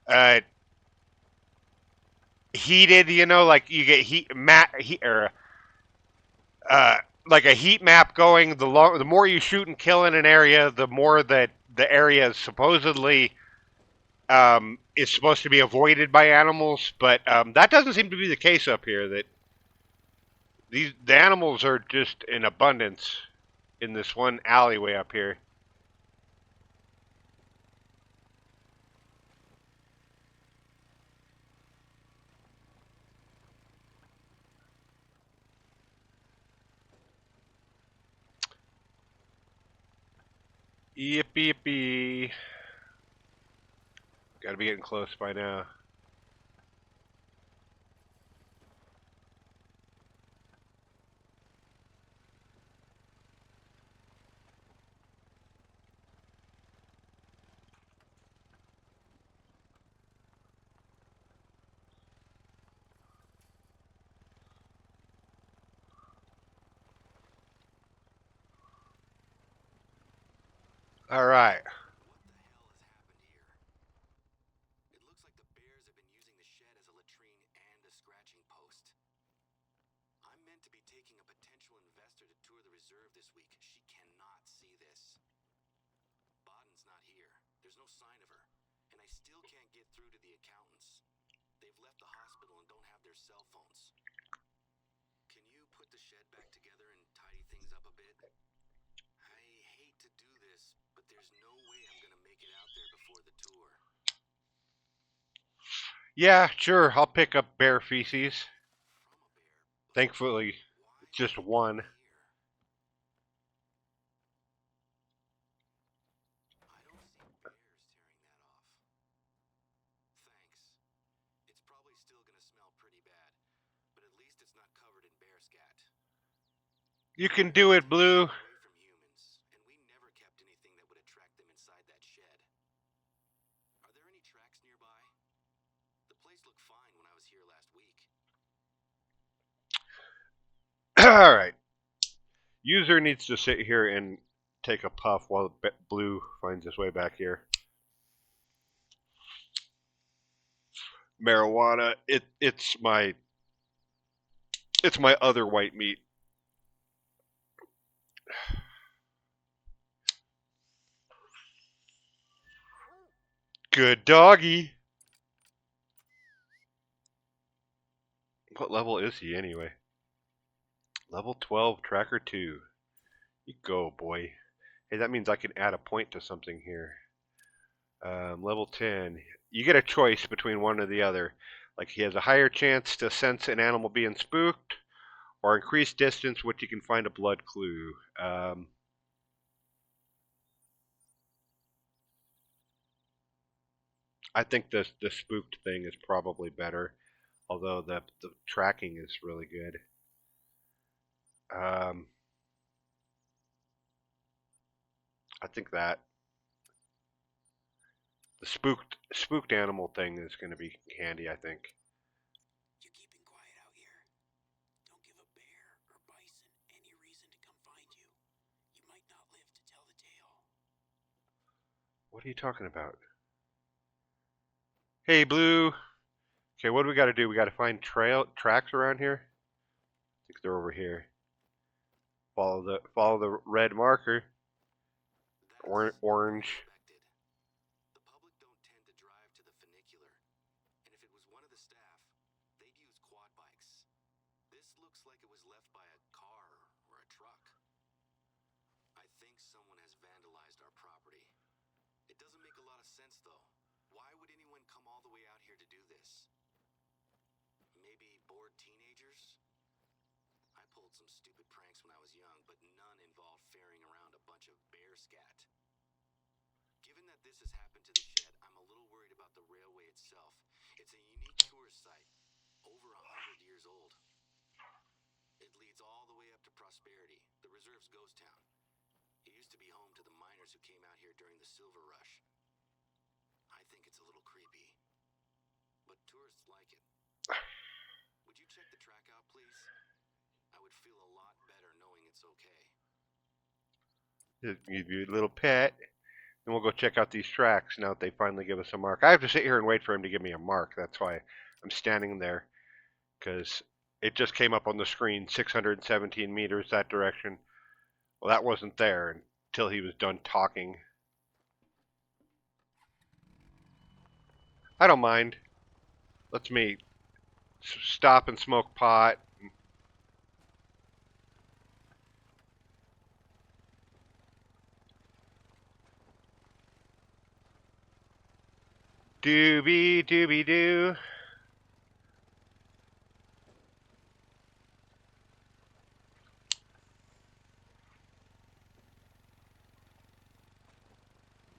uh, heated. You know, like you get heat or uh, like a heat map going. The more you shoot and kill in an area, the more that the area is supposedly is supposed to be avoided by animals. But that doesn't seem to be the case up here. That the animals are just in abundance in this one alleyway up here. Yippee yippee! Got to be getting close by now. All right. What the hell has happened here? It looks like the bears have been using the shed as a latrine and a scratching post. I'm meant to be taking a potential investor to tour the reserve this week. She cannot see this. Baden's not here. There's no sign of her. And I still can't get through to the accountants. They've left the hospital and don't have their cell phones. Can you put the shed back together and tidy things up a bit? I hate to do this, but there's no way I'm gonna make it out there before the tour. Yeah, sure. I'll pick up bear feces. From a bear, Thankfully, but why just would it one. be here? I don't see bears tearing that off. Thanks. It's probably still gonna smell pretty bad, but at least it's not covered in bear scat. You can do Bears it, tend to stay Blue. away from humans, and we never kept anything that would attract them inside that shed. Are there any tracks nearby? The place looked fine when I was here last week. All right. User needs to sit here and take a puff while Blue finds his way back here. Marijuana. It's my other white meat. Good doggy. What level is he anyway? Level 12, tracker 2. You go, boy. Hey, that means I can add a point to something here. Level 10. You get a choice between one or the other. Like he has a higher chance to sense an animal being spooked, or increased distance, which you can find a blood clue. I think the spooked thing is probably better, although the tracking is really good. Um, I think that the spooked animal thing is going to be handy. I think. You keeping quiet out here? Don't give a bear or bison any reason to come find you. You might not live to tell the tale. What are you talking about? Hey, Blue. Okay, what do we got to do? We got to find tracks around here. I think they're over here. Follow the red marker. That's what I Orange. expected. The public don't tend to drive to the funicular, and if it was one of the staff, they'd use quad bikes. This looks like it was left by a car or a truck. I think someone has vandalized our property. It doesn't make a lot of sense, though. Why would anyone come all the way out here to do this? Maybe bored teenagers? I pulled some stupid pranks when I was young, but none involved ferrying around a bunch of bear scat. Given that this has happened to the shed, I'm a little worried about the railway itself. It's a unique tourist site, over 100 years old. It leads all the way up to Prosperity, the reserve's ghost town. It used to be home to the miners who came out here during the Silver Rush. I think it's a little creepy, but tourists like it. Would you check the track out, please? I would feel a lot better knowing it's okay. Give you a little pet. And we'll go check out these tracks now that they finally give us a mark. I have to sit here and wait for him to give me a mark. That's why I'm standing there. Because it just came up on the screen 617 meters that direction. Well, that wasn't there until he was done talking. I don't mind. Let's me stop and smoke pot. Doobie doobie doo.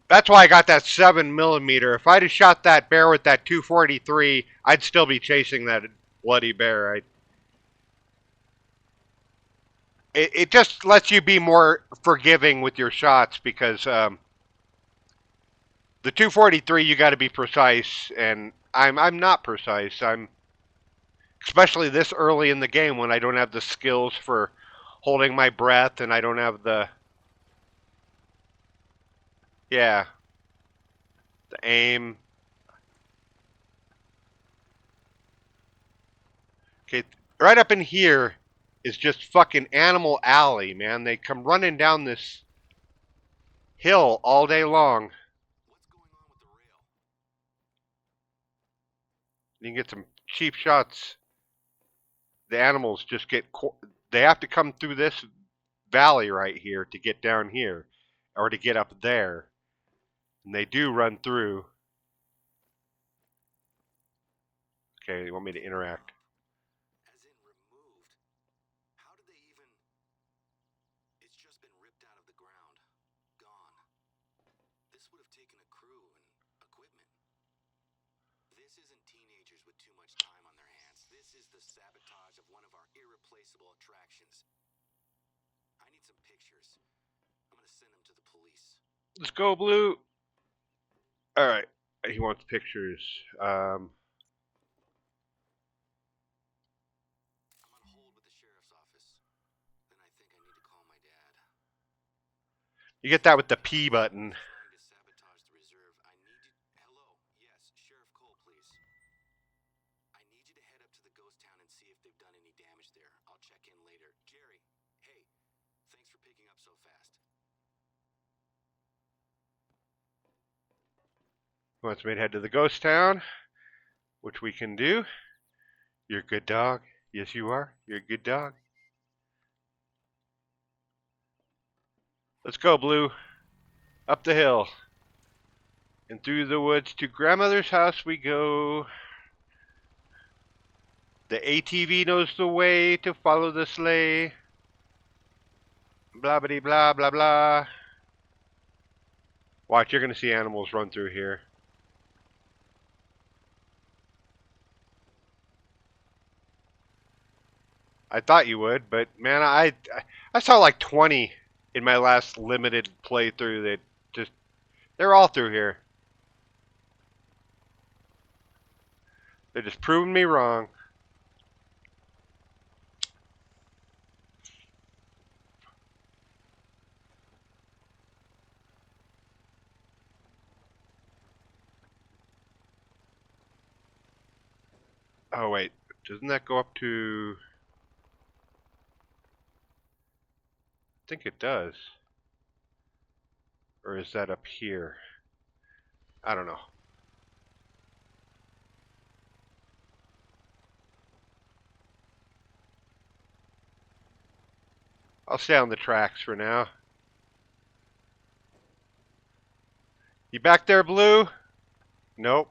That's why I got that 7 millimeter. If I'd have shot that bear with that 243, I'd still be chasing that bloody bear. It just lets you be more forgiving with your shots because the 243 you got to be precise, and I'm not precise. I'm especially this early in the game when I don't have the skills for holding my breath and I don't have the yeah the aim. Okay, right up in here is just fucking Animal Alley, man. They come running down this hill all day long. What's going on with the rail? You can get some cheap shots. The animals just get they have to come through this valley right here to get down here or to get up there, and they do run through. Okay, you want me to Taken interact? out? As in removed? How did they even... It's just been ripped out of the ground. Gone. This would have taken a crew and equipment. This isn't teenagers with too much time on their hands. This is the sabotage of one of our irreplaceable attractions. I need some pictures. I'm gonna send them to the police. Let's go, Blue. All right, he wants pictures. I'm on hold with the sheriff's office. Then I think I need to call my dad. You get This that is with the P button. trying to sabotage the reserve. I need you... Hello? Yes, Sheriff Cole, please. I need you to head up to the ghost town and see if they've done any damage there. I'll check in later. Jerry, hey, thanks for picking up so fast. He wants me to head to the ghost town, which we can do. You're a good dog. Yes, you are. You're a good dog. Let's go, Blue. Up the hill. And through the woods to grandmother's house we go. The ATV knows the way to follow the sleigh. Blah blah blah blah blah. Watch, you're gonna see animals run through here. I thought you would, but man, I saw like 20 in my last limited playthrough that just they're all through here. They're just proving me wrong. Oh wait, doesn't that go up to? think it does. Or is that up here? I don't know. I'll stay on the tracks for now. You back there, Blue? Nope.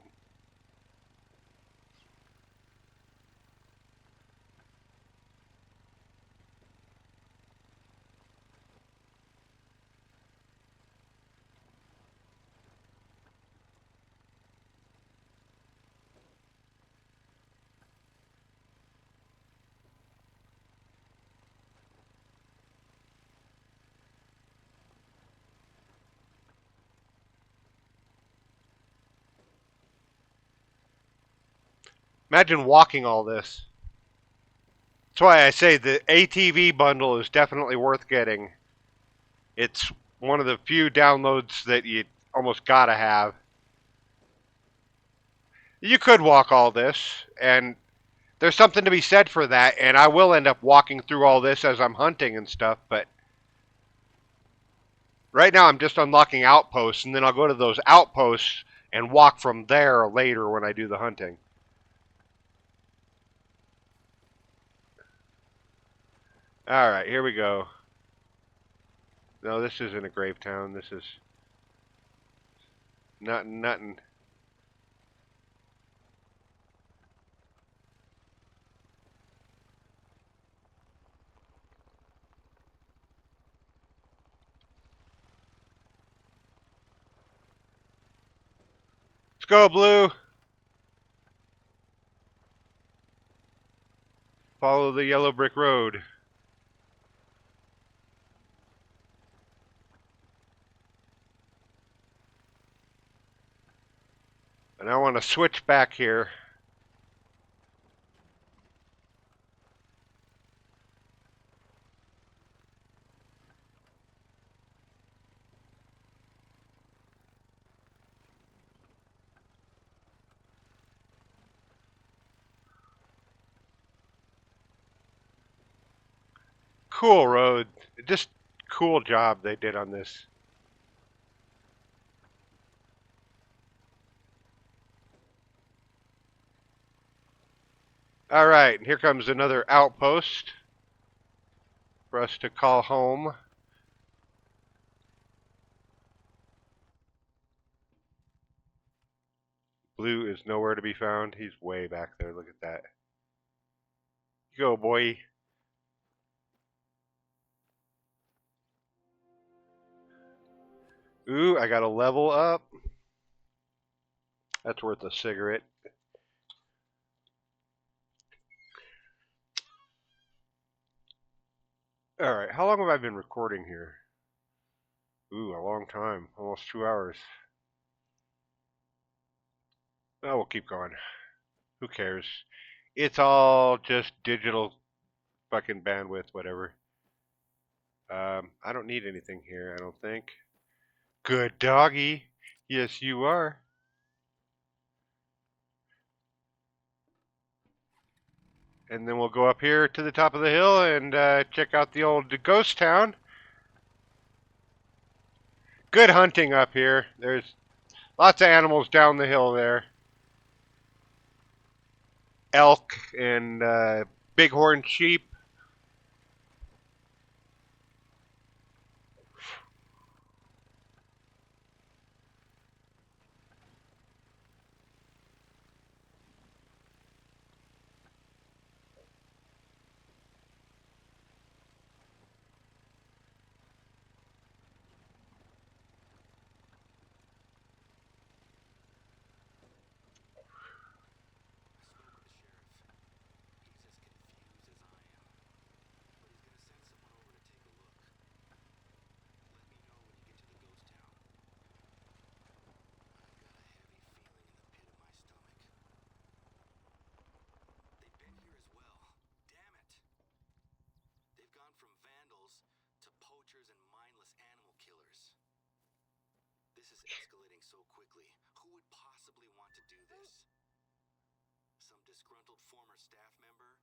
Imagine walking all this. That's why I say the ATV bundle is definitely worth getting. It's one of the few downloads that you almost gotta have. You could walk all this, and there's something to be said for that, and I will end up walking through all this as I'm hunting and stuff, but right now I'm just unlocking outposts, and then I'll go to those outposts and walk from there later when I do the hunting. Alright, here we go. No, this isn't a grave town. This is nothing. Let's go, Blue. Follow the yellow brick road. And I want to switch back here. Cool road. Just cool job they did on this. Alright, and here comes another outpost for us to call home. Blue is nowhere to be found. He's way back there. Look at that. Go, boy. Ooh, I got a level up. That's worth a cigarette. Alright, how long have I been recording here? Ooh, a long time. Almost 2 hours. Oh, we'll keep going. Who cares? It's all just digital fucking bandwidth, whatever. I don't need anything here, I don't think. Good doggy. Yes, you are. And then we'll go up here to the top of the hill and check out the old ghost town. Good hunting up here. There's lots of animals down the hill there. Elk and bighorn sheep. This is escalating so quickly. Who would possibly want to do this? Some disgruntled former staff member?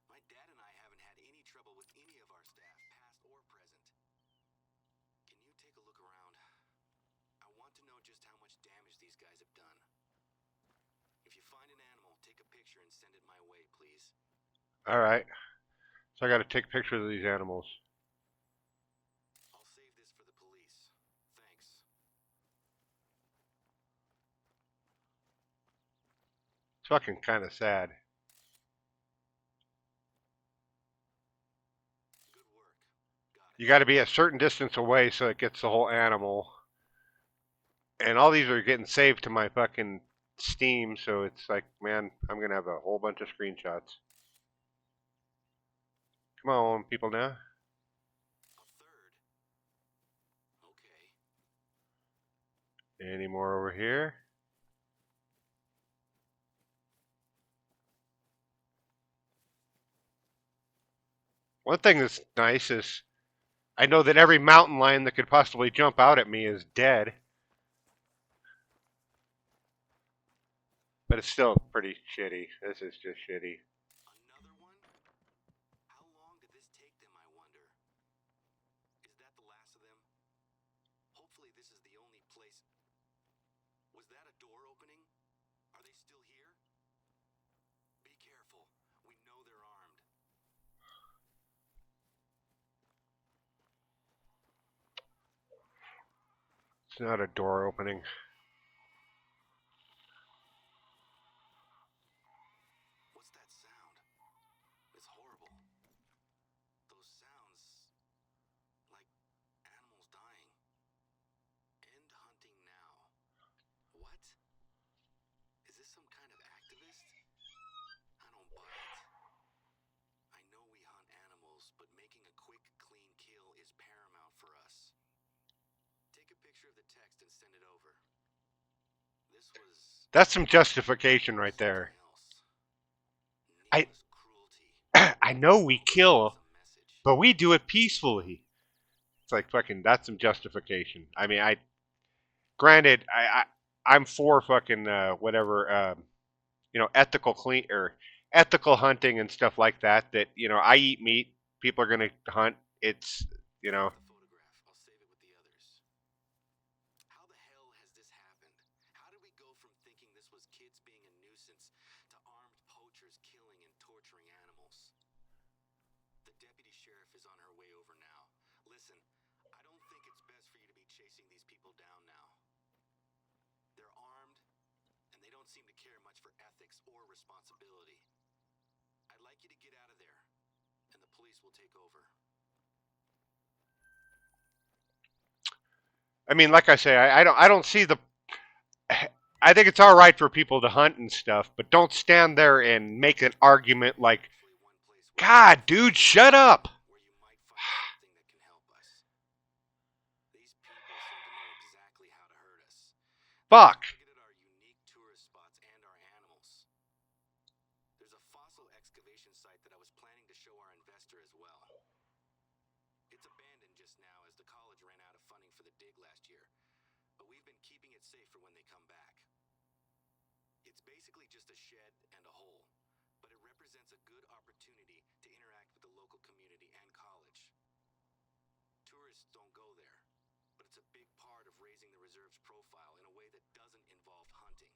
My dad and I haven't had any trouble with any of our staff, past or present. Can you take a look around? I want to know just how much damage these guys have done. If you find an animal, take a picture and send it my way, please. All right. So I got to take pictures of these animals. I'll save this for the police. Thanks. It's fucking kind of sad. Good work. Got You it. got to be a certain distance away so it gets the whole animal. And all these are getting saved to my fucking Steam, so it's like, man, I'm gonna have a whole bunch of screenshots. Come on, people now. A third. Okay. Any more over here? One thing that's nice is I know that every mountain lion that could possibly jump out at me is dead. But it's still pretty shitty. This is just shitty. Another one? How long did this take them, I wonder? Is that the last of them? Hopefully this is the only place. Was that a door opening? Are they still here? Be careful. We know they're armed. It's not a door opening. What's that sound? It's horrible. Those sounds like animals dying. End hunting now. What? Is this some kind of activist? I don't buy it. I know we hunt animals, but making a quick, clean kill is paramount for us. Take a picture of the text and send it over. This was That's some justification right there. something else. I Needless cruelty. I know we Almost kill, sends a message. but we do it peacefully. It's like fucking that's some justification. I mean, I granted I'm for fucking whatever ethical clean or ethical hunting and stuff like that. That I eat meat. People are gonna hunt. It's you know The photograph. I'll save it with the others. How the hell has this happened? How did we go from thinking this was kids being a nuisance to armed poachers killing and torturing animals? The deputy sheriff is on her way over now. Listen, I don't think it's best for you to be chasing these people down now. They're armed, and they don't seem to care much for ethics or responsibility. I'd like you to get out of there, and the police will take over. I mean, like I say, I don't see the. I think it's all right for people to hunt and stuff, but don't stand there and make an argument like, Actually, one place God, dude, shut up. where you might find something that can help us. These people seem to know exactly how to hurt us. Fuck. Targeted our unique tourist spots and our animals. There's a fossil excavation site that I was planning to show our investor as well. It's abandoned just now as the college ran out of funding for the dig last year, but we've been keeping it safe for when they come back. It's basically just a shed and a hole, but it represents a good opportunity to interact with the local community and college. Tourists don't go there, but it's a big part of raising the reserve's profile in a way that doesn't involve hunting.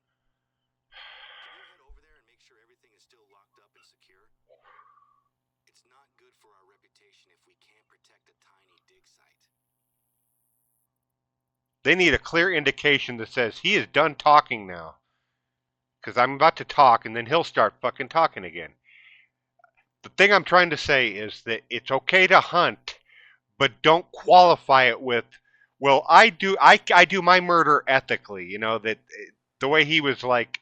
Can you head over there and make sure everything is still locked up and secure? It's not good for our reputation if we can't protect a tiny dig site. They need a clear indication that says he is done talking now. Because I'm about to talk, and then he'll start fucking talking again. The thing I'm trying to say is that it's okay to hunt, but don't qualify it with, well, I do my murder ethically. That the way he was like,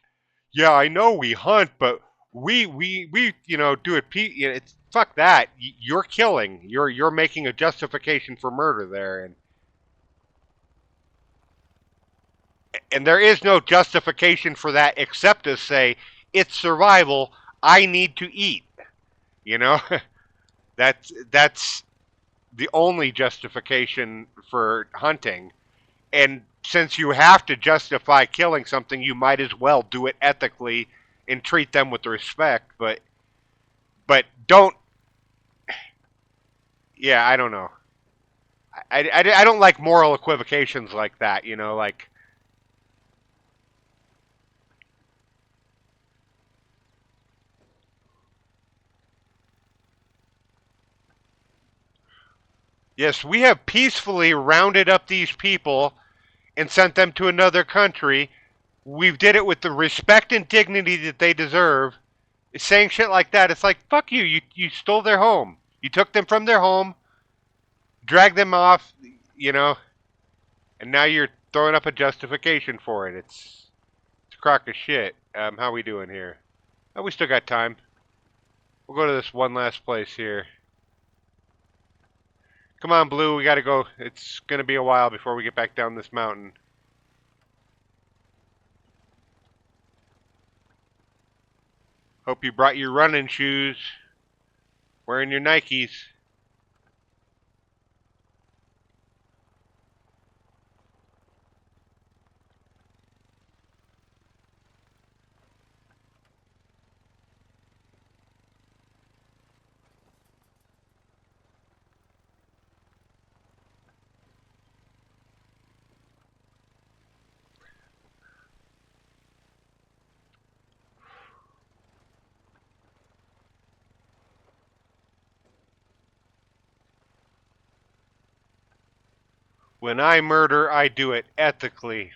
yeah, I know we hunt, but we do it. It's fuck that. You're killing. You're making a justification for murder there, and there is no justification for that except to say it's survival. I need to eat. You know, that's the only justification for hunting. And since you have to justify killing something, you might as well do it ethically and treat them with respect. But don't. Yeah, I don't know. I don't like moral equivocations like that. Like yes, we have peacefully rounded up these people and sent them to another country. We did it with the respect and dignity that they deserve. Saying shit like that, it's like fuck you. You stole their home. You took them from their home, dragged them off, you know, and now you're throwing up a justification for it. It's a crock of shit. How we doing here? Oh, we still got time. We'll go to this one last place here. Come on, Blue. We gotta go. It's gonna be a while before we get back down this mountain. Hope you brought your running shoes. Wearing your Nikes. 'When I murder, I do it ethically.'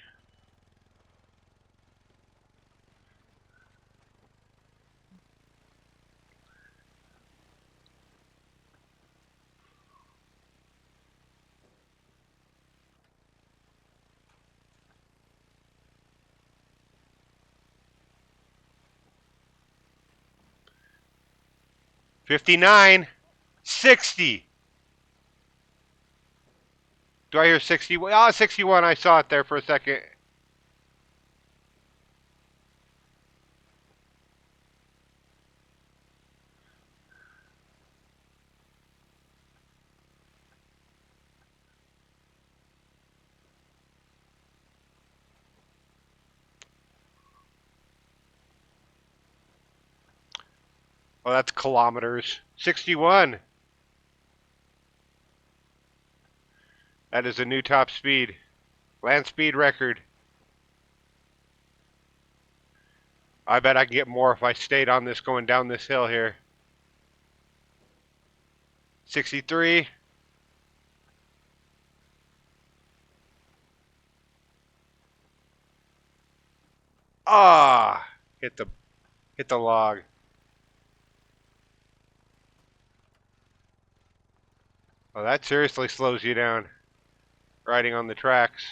'59, '60. Do I hear 60? Oh, 61. I saw it there for a second. Oh, that's kilometers. 61. That is a new top speed. Land speed record. I bet I can get more if I stayed on this going down this hill here. 63. Ah, hit the log. Oh, that seriously slows you down riding on the tracks.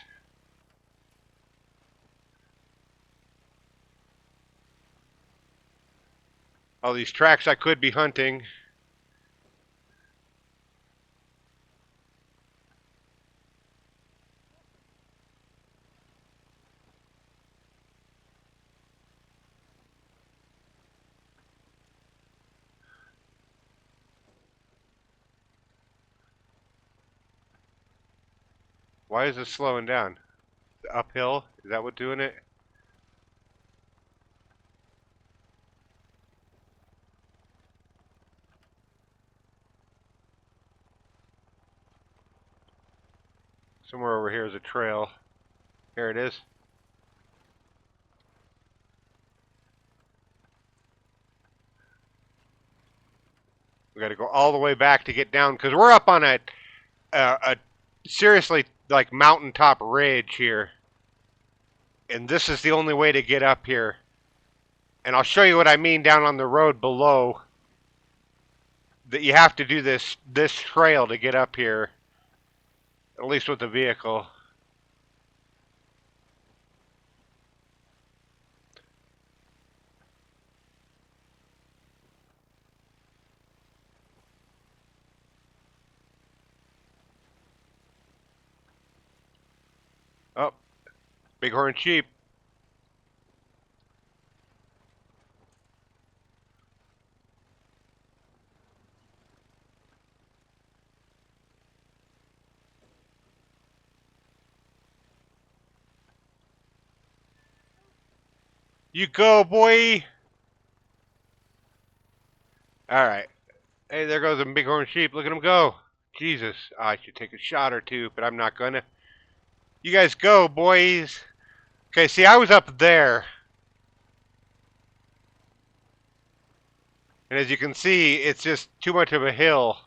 All these tracks I could be hunting. Why is this slowing down? The uphill? Is that what doing it? Somewhere over here is a trail. Here it is. We got to go all the way back to get down because we're up on a seriously like mountaintop ridge here, and this is the only way to get up here. And I'll show you what I mean down on the road below. That you have to do this trail to get up here, at least with the vehicle. Oh, bighorn sheep. You go, boy. All right. Hey, there goes a bighorn sheep. Look at him go. Jesus, I should take a shot or two, but I'm not gonna. You guys go, boys. Okay, see, I was up there, and as you can see, it's just too much of a hill.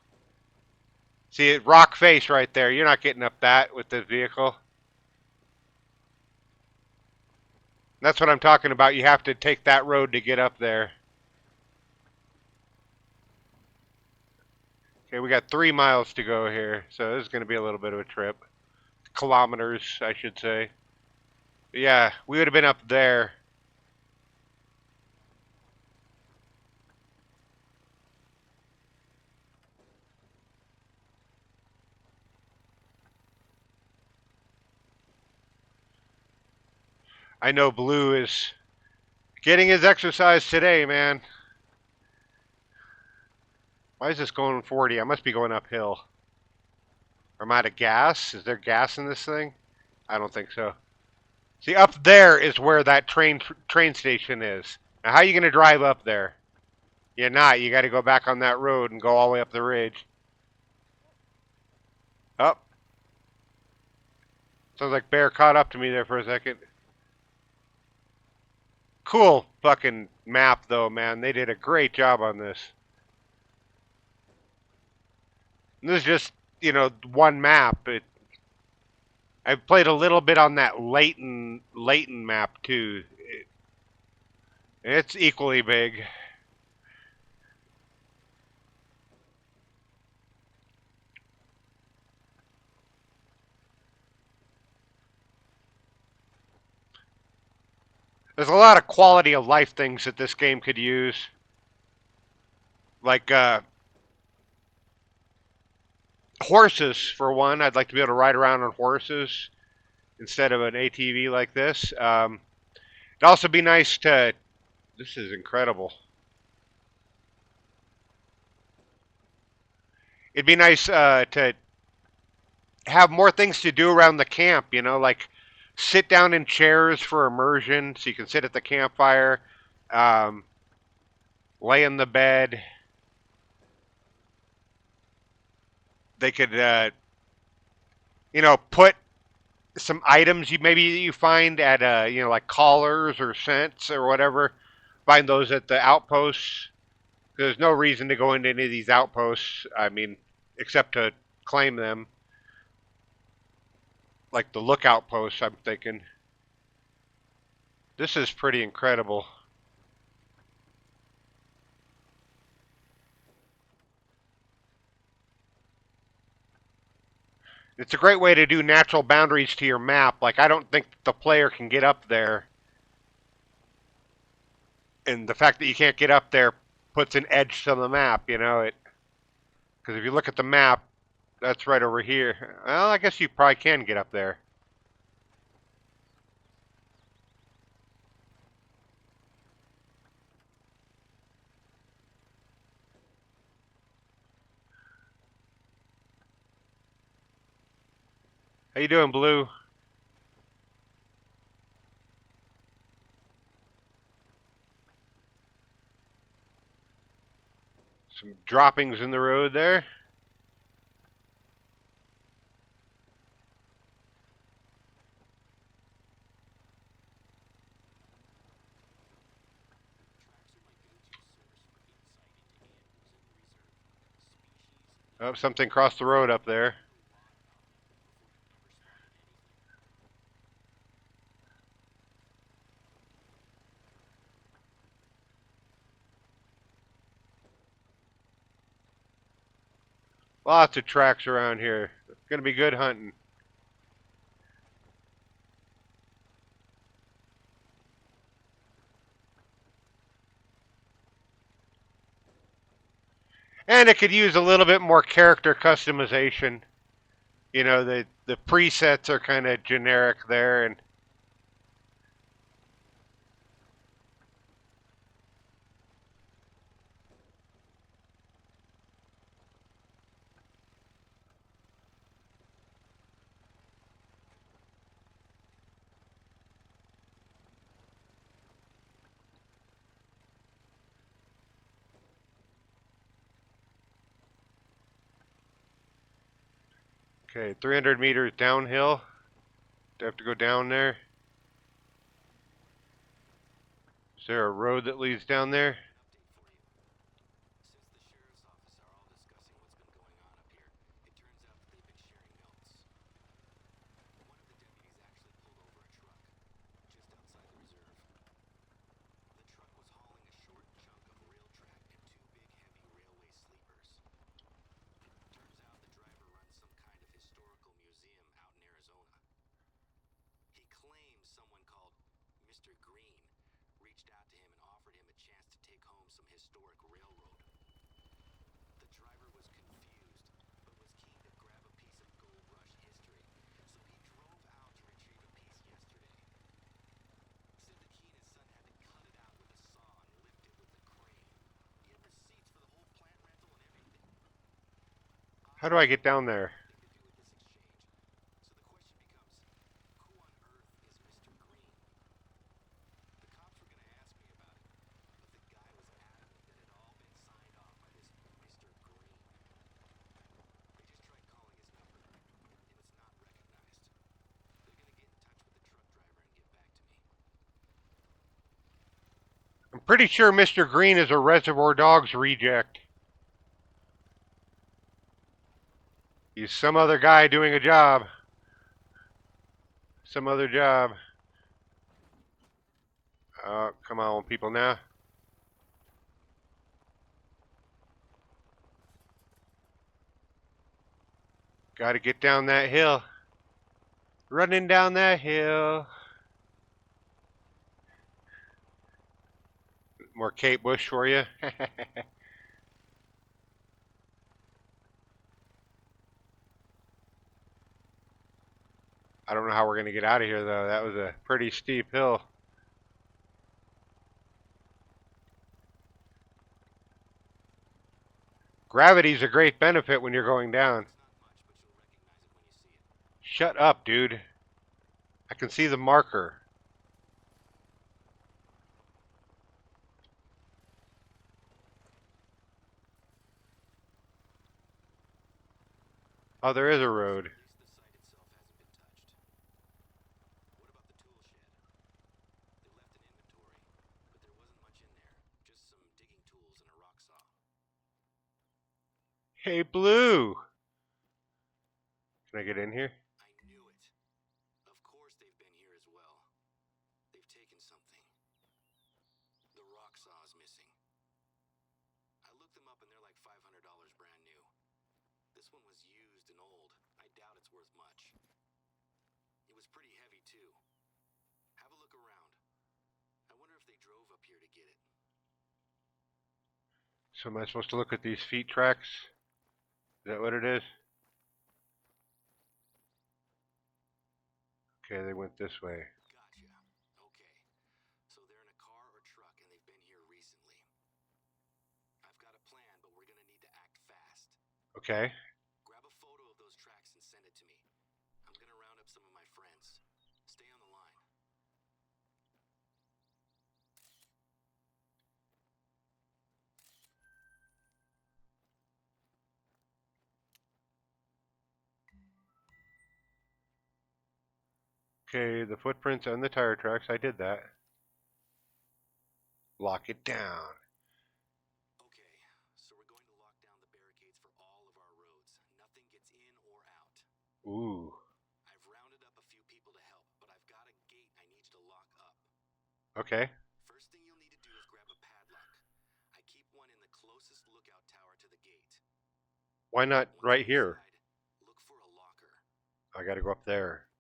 See it, rock face right there. You're not getting up that with this vehicle. That's what I'm talking about. You have to take that road to get up there. Okay, we got 3 miles to go here, so this is going to be a little bit of a trip. Kilometers, I should say. But yeah, we would have been up there. I know Blue is getting his exercise today, man. Why is this going 40? I must be going uphill. Am I out of gas? Is there gas in this thing? I don't think so. See, up there is where that train station is. Now, how are you going to drive up there? You're not. You got to go back on that road and go all the way up the ridge. Up. Oh, sounds like Bear caught up to me there for a second. Cool fucking map, though, man. They did a great job on this. And this is just, one map. I've played a little bit on that Layton map, too. It's equally big. There's a lot of quality of life things that this game could use. Like, horses, for one. I'd like to be able to ride around on horses instead of an ATV like this. It'd also be nice to. This is incredible. It'd be nice to have more things to do around the camp, like sit down in chairs for immersion so you can sit at the campfire, um, lay in the bed. They could, put some items you find at like collars or scents or whatever. Find those at the outposts. There's no reason to go into any of these outposts. I mean, except to claim them, like the lookout posts. I'm thinking this is pretty incredible. It's a great way to do natural boundaries to your map. Like I don't think the player can get up there, and the fact that you can't get up there puts an edge to the map. It because if you look at the map, that's right over here. Well, I guess you probably can get up there. How you doing, Blue? Some droppings in the road there. Oh, something crossed the road up there. Lots of tracks around here. It's gonna be good hunting. And it could use a little bit more character customization. The presets are kind of generic there, and Okay, 300 meters downhill. Do I have to go down there? Is there a road that leads down there? Since the sheriff's office are all discussing what's been going on up here, it turns out that they've been sharing notes. One of the deputies actually pulled over a truck just outside the reserve. The truck was hauling a short chunk of rail track and two big heavy railway sleepers. Turns out the driver runs some kind of historical museum out in Arizona. He claims someone called Mr. Green reached out to him and offered him a chance to take home some historic railroad. The driver was confused, but was keen to grab a piece of gold rush history, so he drove out to retrieve a piece yesterday. Said that he and his son had to cut it out with a saw and lift it with the crane. He had receipts for the whole plant rental and everything. How do I I get down there? nothing to do with this exchange. So the question becomes, who on earth is Mr. Green? The cops were going to ask me about it, but the guy was adamant that it all been signed off by this Mr. Green. They just tried calling his number, and it's not recognized. They're going to get in touch with the truck driver and get back to me. I'm pretty sure Mr. Green is a Reservoir Dogs reject. He's some other guy doing a job. Some other job. Come on, people now. Gotta get down that hill. Running down that hill. More Kate Bush for you. I don't know how we're gonna get out of here though. That was a pretty steep hill. Gravity's a great benefit when you're going down. It's not much, but you'll recognize it when you see it. Shut up, dude. I can see the marker. Oh, there is a road. At least the site itself hasn't been touched. What about the tool shed? They left an inventory, but there wasn't much in there. Just some digging tools and a rock saw. Hey, Blue. Can I get in here? I knew it. Of course they've been here as well. They've taken something. The rock saw is missing. I looked them up and they're like $500 brand new. This one was used and old. I doubt it's worth much. It was pretty heavy too. Have a look around. I wonder if they drove up here to get it. So am I supposed to look at these feet tracks? Is that what it is? Okay, they went this way. Gotcha. Okay. So they're in a car or truck and they've been here recently. I've got a plan, but we're gonna need to act fast. Okay. Grab a photo of those tracks and send it to me. I'm gonna round up some of my friends. Stay on the line. Okay, the footprints and the tire tracks. I did that. Lock it down. Okay, so we're going to lock down the barricades for all of our roads. Nothing gets in or out. Ooh. I've rounded up a few people to help, but I've got a gate I need you to lock up. Okay. First thing you'll need to do is grab a padlock. I keep one in the closest lookout tower to the gate. Why not Once right you're here? inside, look for a locker. I gotta go up there.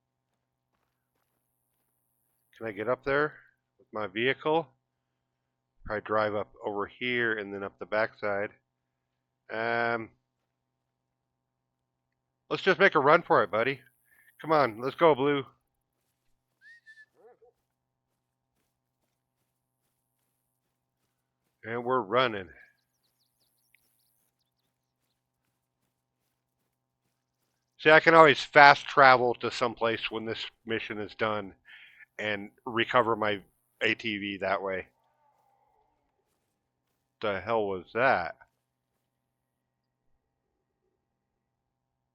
Can I get up there with my vehicle? Probably drive up over here and then up the backside. Um, let's just make a run for it, buddy. Come on, let's go, Blue. And we're running. See, I can always fast travel to someplace when this mission is done and recover my ATV that way. The hell was that?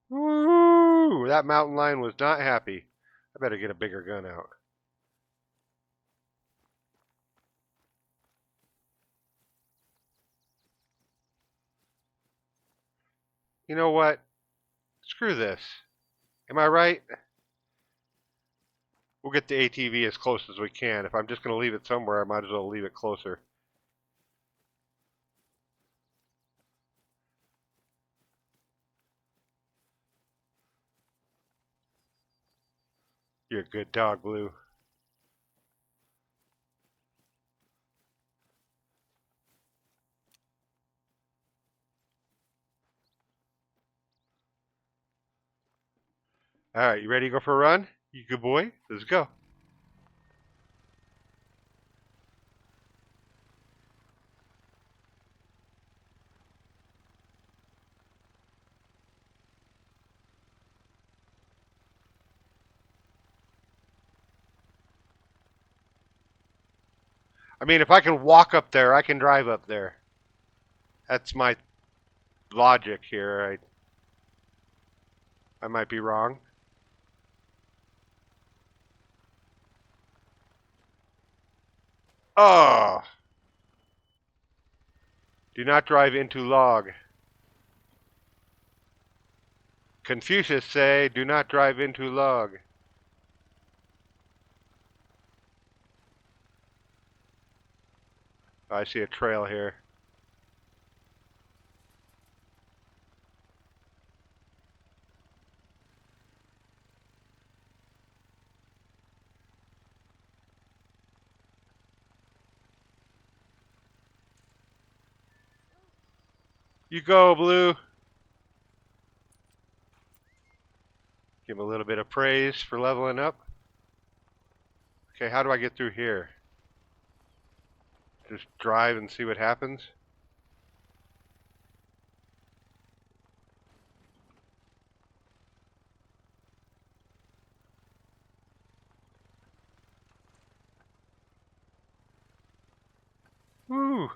Woo! Whew, that mountain lion was not happy. I better get a bigger gun out. You know what? Screw this. Am I right? We'll get the ATV as close as we can. If I'm just going to leave it somewhere, I might as well leave it closer. You're a good dog, Blue. Alright, you ready to go for a run? You good boy? Let's go. I mean, if I can walk up there, I can drive up there. That's my logic here. I might be wrong. Oh! Do not drive into log. Confucius say, do not drive into log. I see a trail here. You go, Blue. Give him a little bit of praise for leveling up. Okay, how do I get through here? Just drive and see what happens? Woo!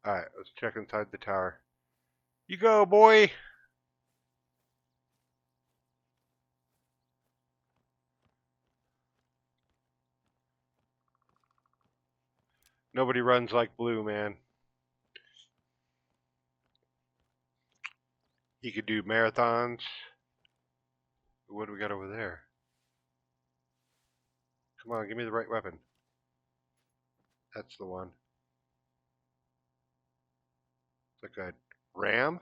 Alright, let's check inside the tower. You go, boy! Nobody runs like Blue, man. You could do marathons. What do we got over there? Come on, give me the right weapon. That's the one. It's like a ram?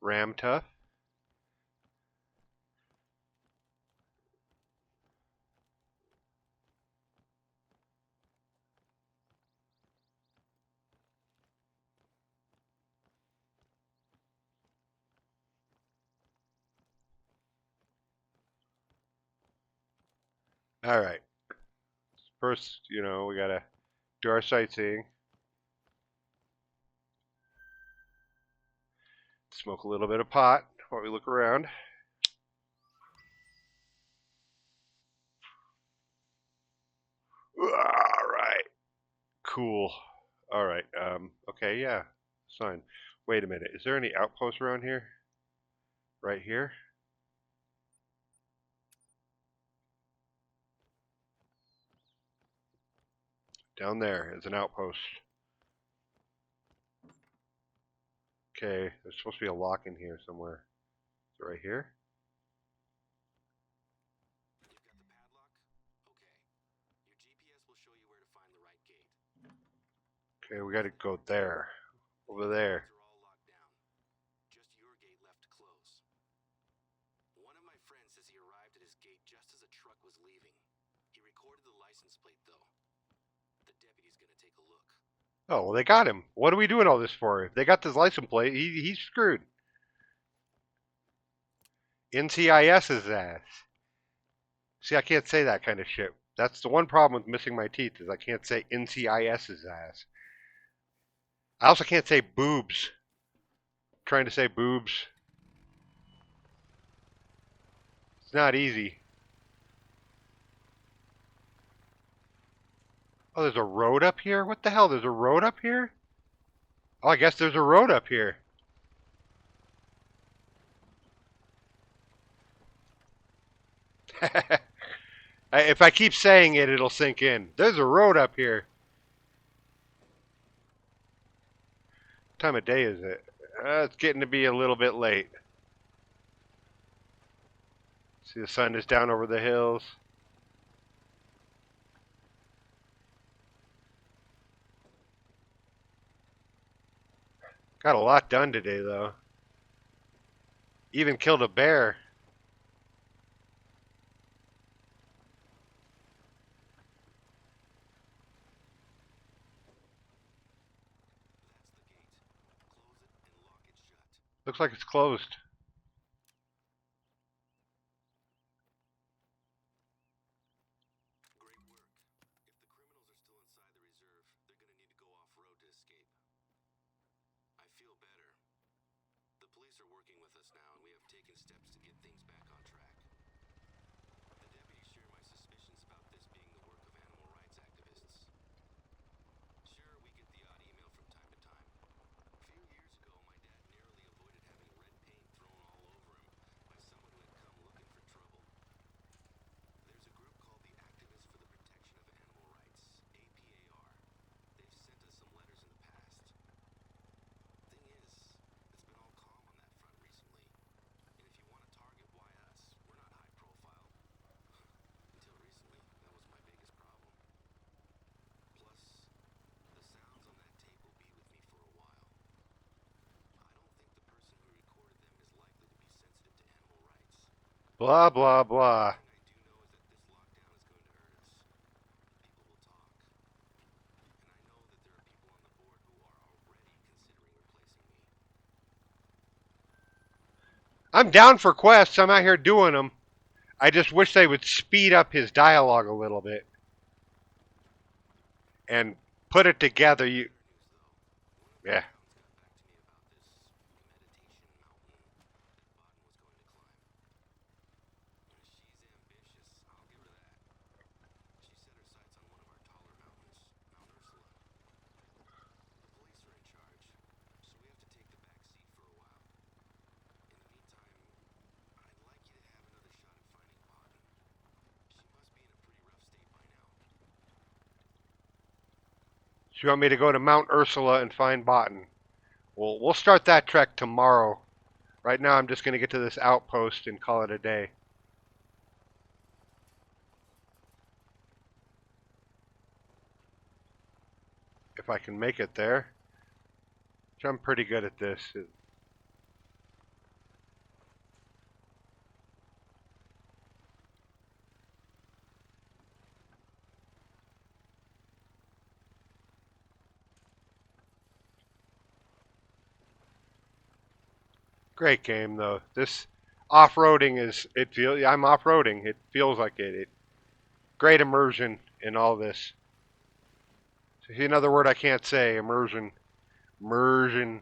Ram tough? Alright. First, we gotta do our sightseeing. Smoke a little bit of pot while we look around. Alright. Cool. Alright, okay, yeah. Sign. Wait a minute. Is there any outposts around here? Right here? Down there is an outpost. Okay, there's supposed to be a lock in here somewhere. Is it right here? Okay, we gotta go there. Over there. One of my friends says he arrived at his gate just as a truck was leaving. He recorded the license plate, though. The deputy's gonna take a look. Oh, well, they got him. What are we doing all this for? If they got this license plate, he's screwed. NCIS is ass. See, I can't say that kind of shit. That's the one problem with missing my teeth is I can't say NCIS's ass. I also can't say boobs. I'm trying to say boobs. It's not easy. Oh, there's a road up here? What the hell? There's a road up here? Oh, I guess there's a road up here. If I keep saying it, it'll sink in. There's a road up here. What time of day is it? It's getting to be a little bit late. See, the sun is down over the hills. Got a lot done today, though. Even killed a bear. Looks like it's closed. Great work. If the criminals are still inside the reserve, they're gonna need to go off-road to escape. I feel better. The police are working with us now, and we have taken steps to get things back on track. The deputies share my suspicions about this being the work of animal rights activists. Sure, we get the odd email from time to time. A few years ago, my dad narrowly avoided having red paint thrown all over him by someone who had come looking for trouble. There's a group called the Activists for the Protection of Animal Rights, APAR. They've sent us some letters in the past. Thing is, it's been all calm on that front recently. And if you want to target, why us? We're not high profile. Until recently, that was my biggest problem. Plus, the sounds on that tape will be with me for a while. I don't think the person who recorded them is likely to be sensitive to animal rights. Blah, blah, blah. One thing I do know is that this lockdown is going to hurt us. People will talk. And I know that there are people on the board who are already considering replacing me. I'm down for quests. I'm out here doing them. I just wish they would speed up his dialogue a little bit and put it together. You, Better news, though. One of the yeah. accountants got back to me about this meditation mountain that Baden was going to climb. She's ambitious, I'll give her that. She set her sights on one of our taller mountains, Mount Ursula. The police are in charge, so we have to take the back seat for a while. In the meantime, I'd like you to have another shot at finding Baden. She must be in a pretty rough state by now. So you want me to go to Mount Ursula and find Botan? Well, we'll start that trek tomorrow. Right now, I'm just going to get to this outpost and call it a day. If I can make it there. Which I'm pretty good at this. Great game though. This off-roading is it feel I'm off-roading. It feels like it. Great immersion in all this. See another word I can't say. Immersion. Immersion.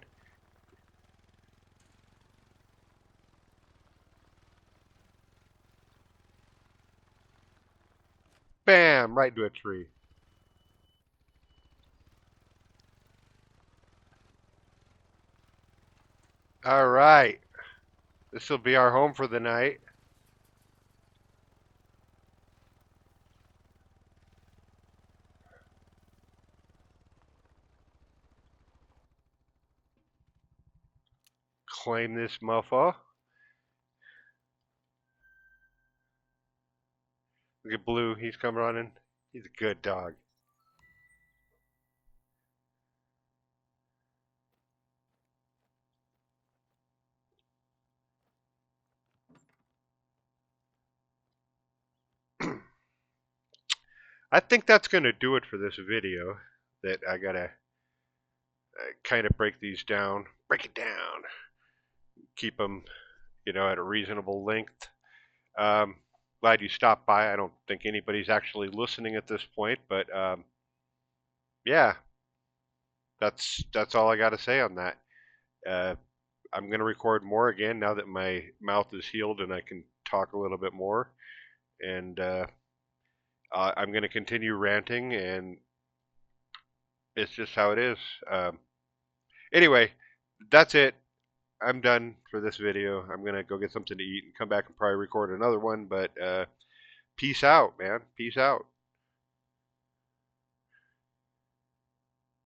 Bam! Right into a tree. All right. This will be our home for the night. Claim this mofo. Look at Blue. He's come running. He's a good dog. I think that's going to do it for this video. That I got to kind of break these down. Break it down. Keep them, at a reasonable length. Glad you stopped by. I don't think anybody's actually listening at this point, but yeah, that's all I got to say on that. Uh, I'm going to record more again now that my mouth is healed and I can talk a little bit more. And I'm going to continue ranting and It's just how it is. Um, anyway, that's it. I'm done for this video. I'm gonna go get something to eat and come back and probably record another one. But peace out, man. Peace out.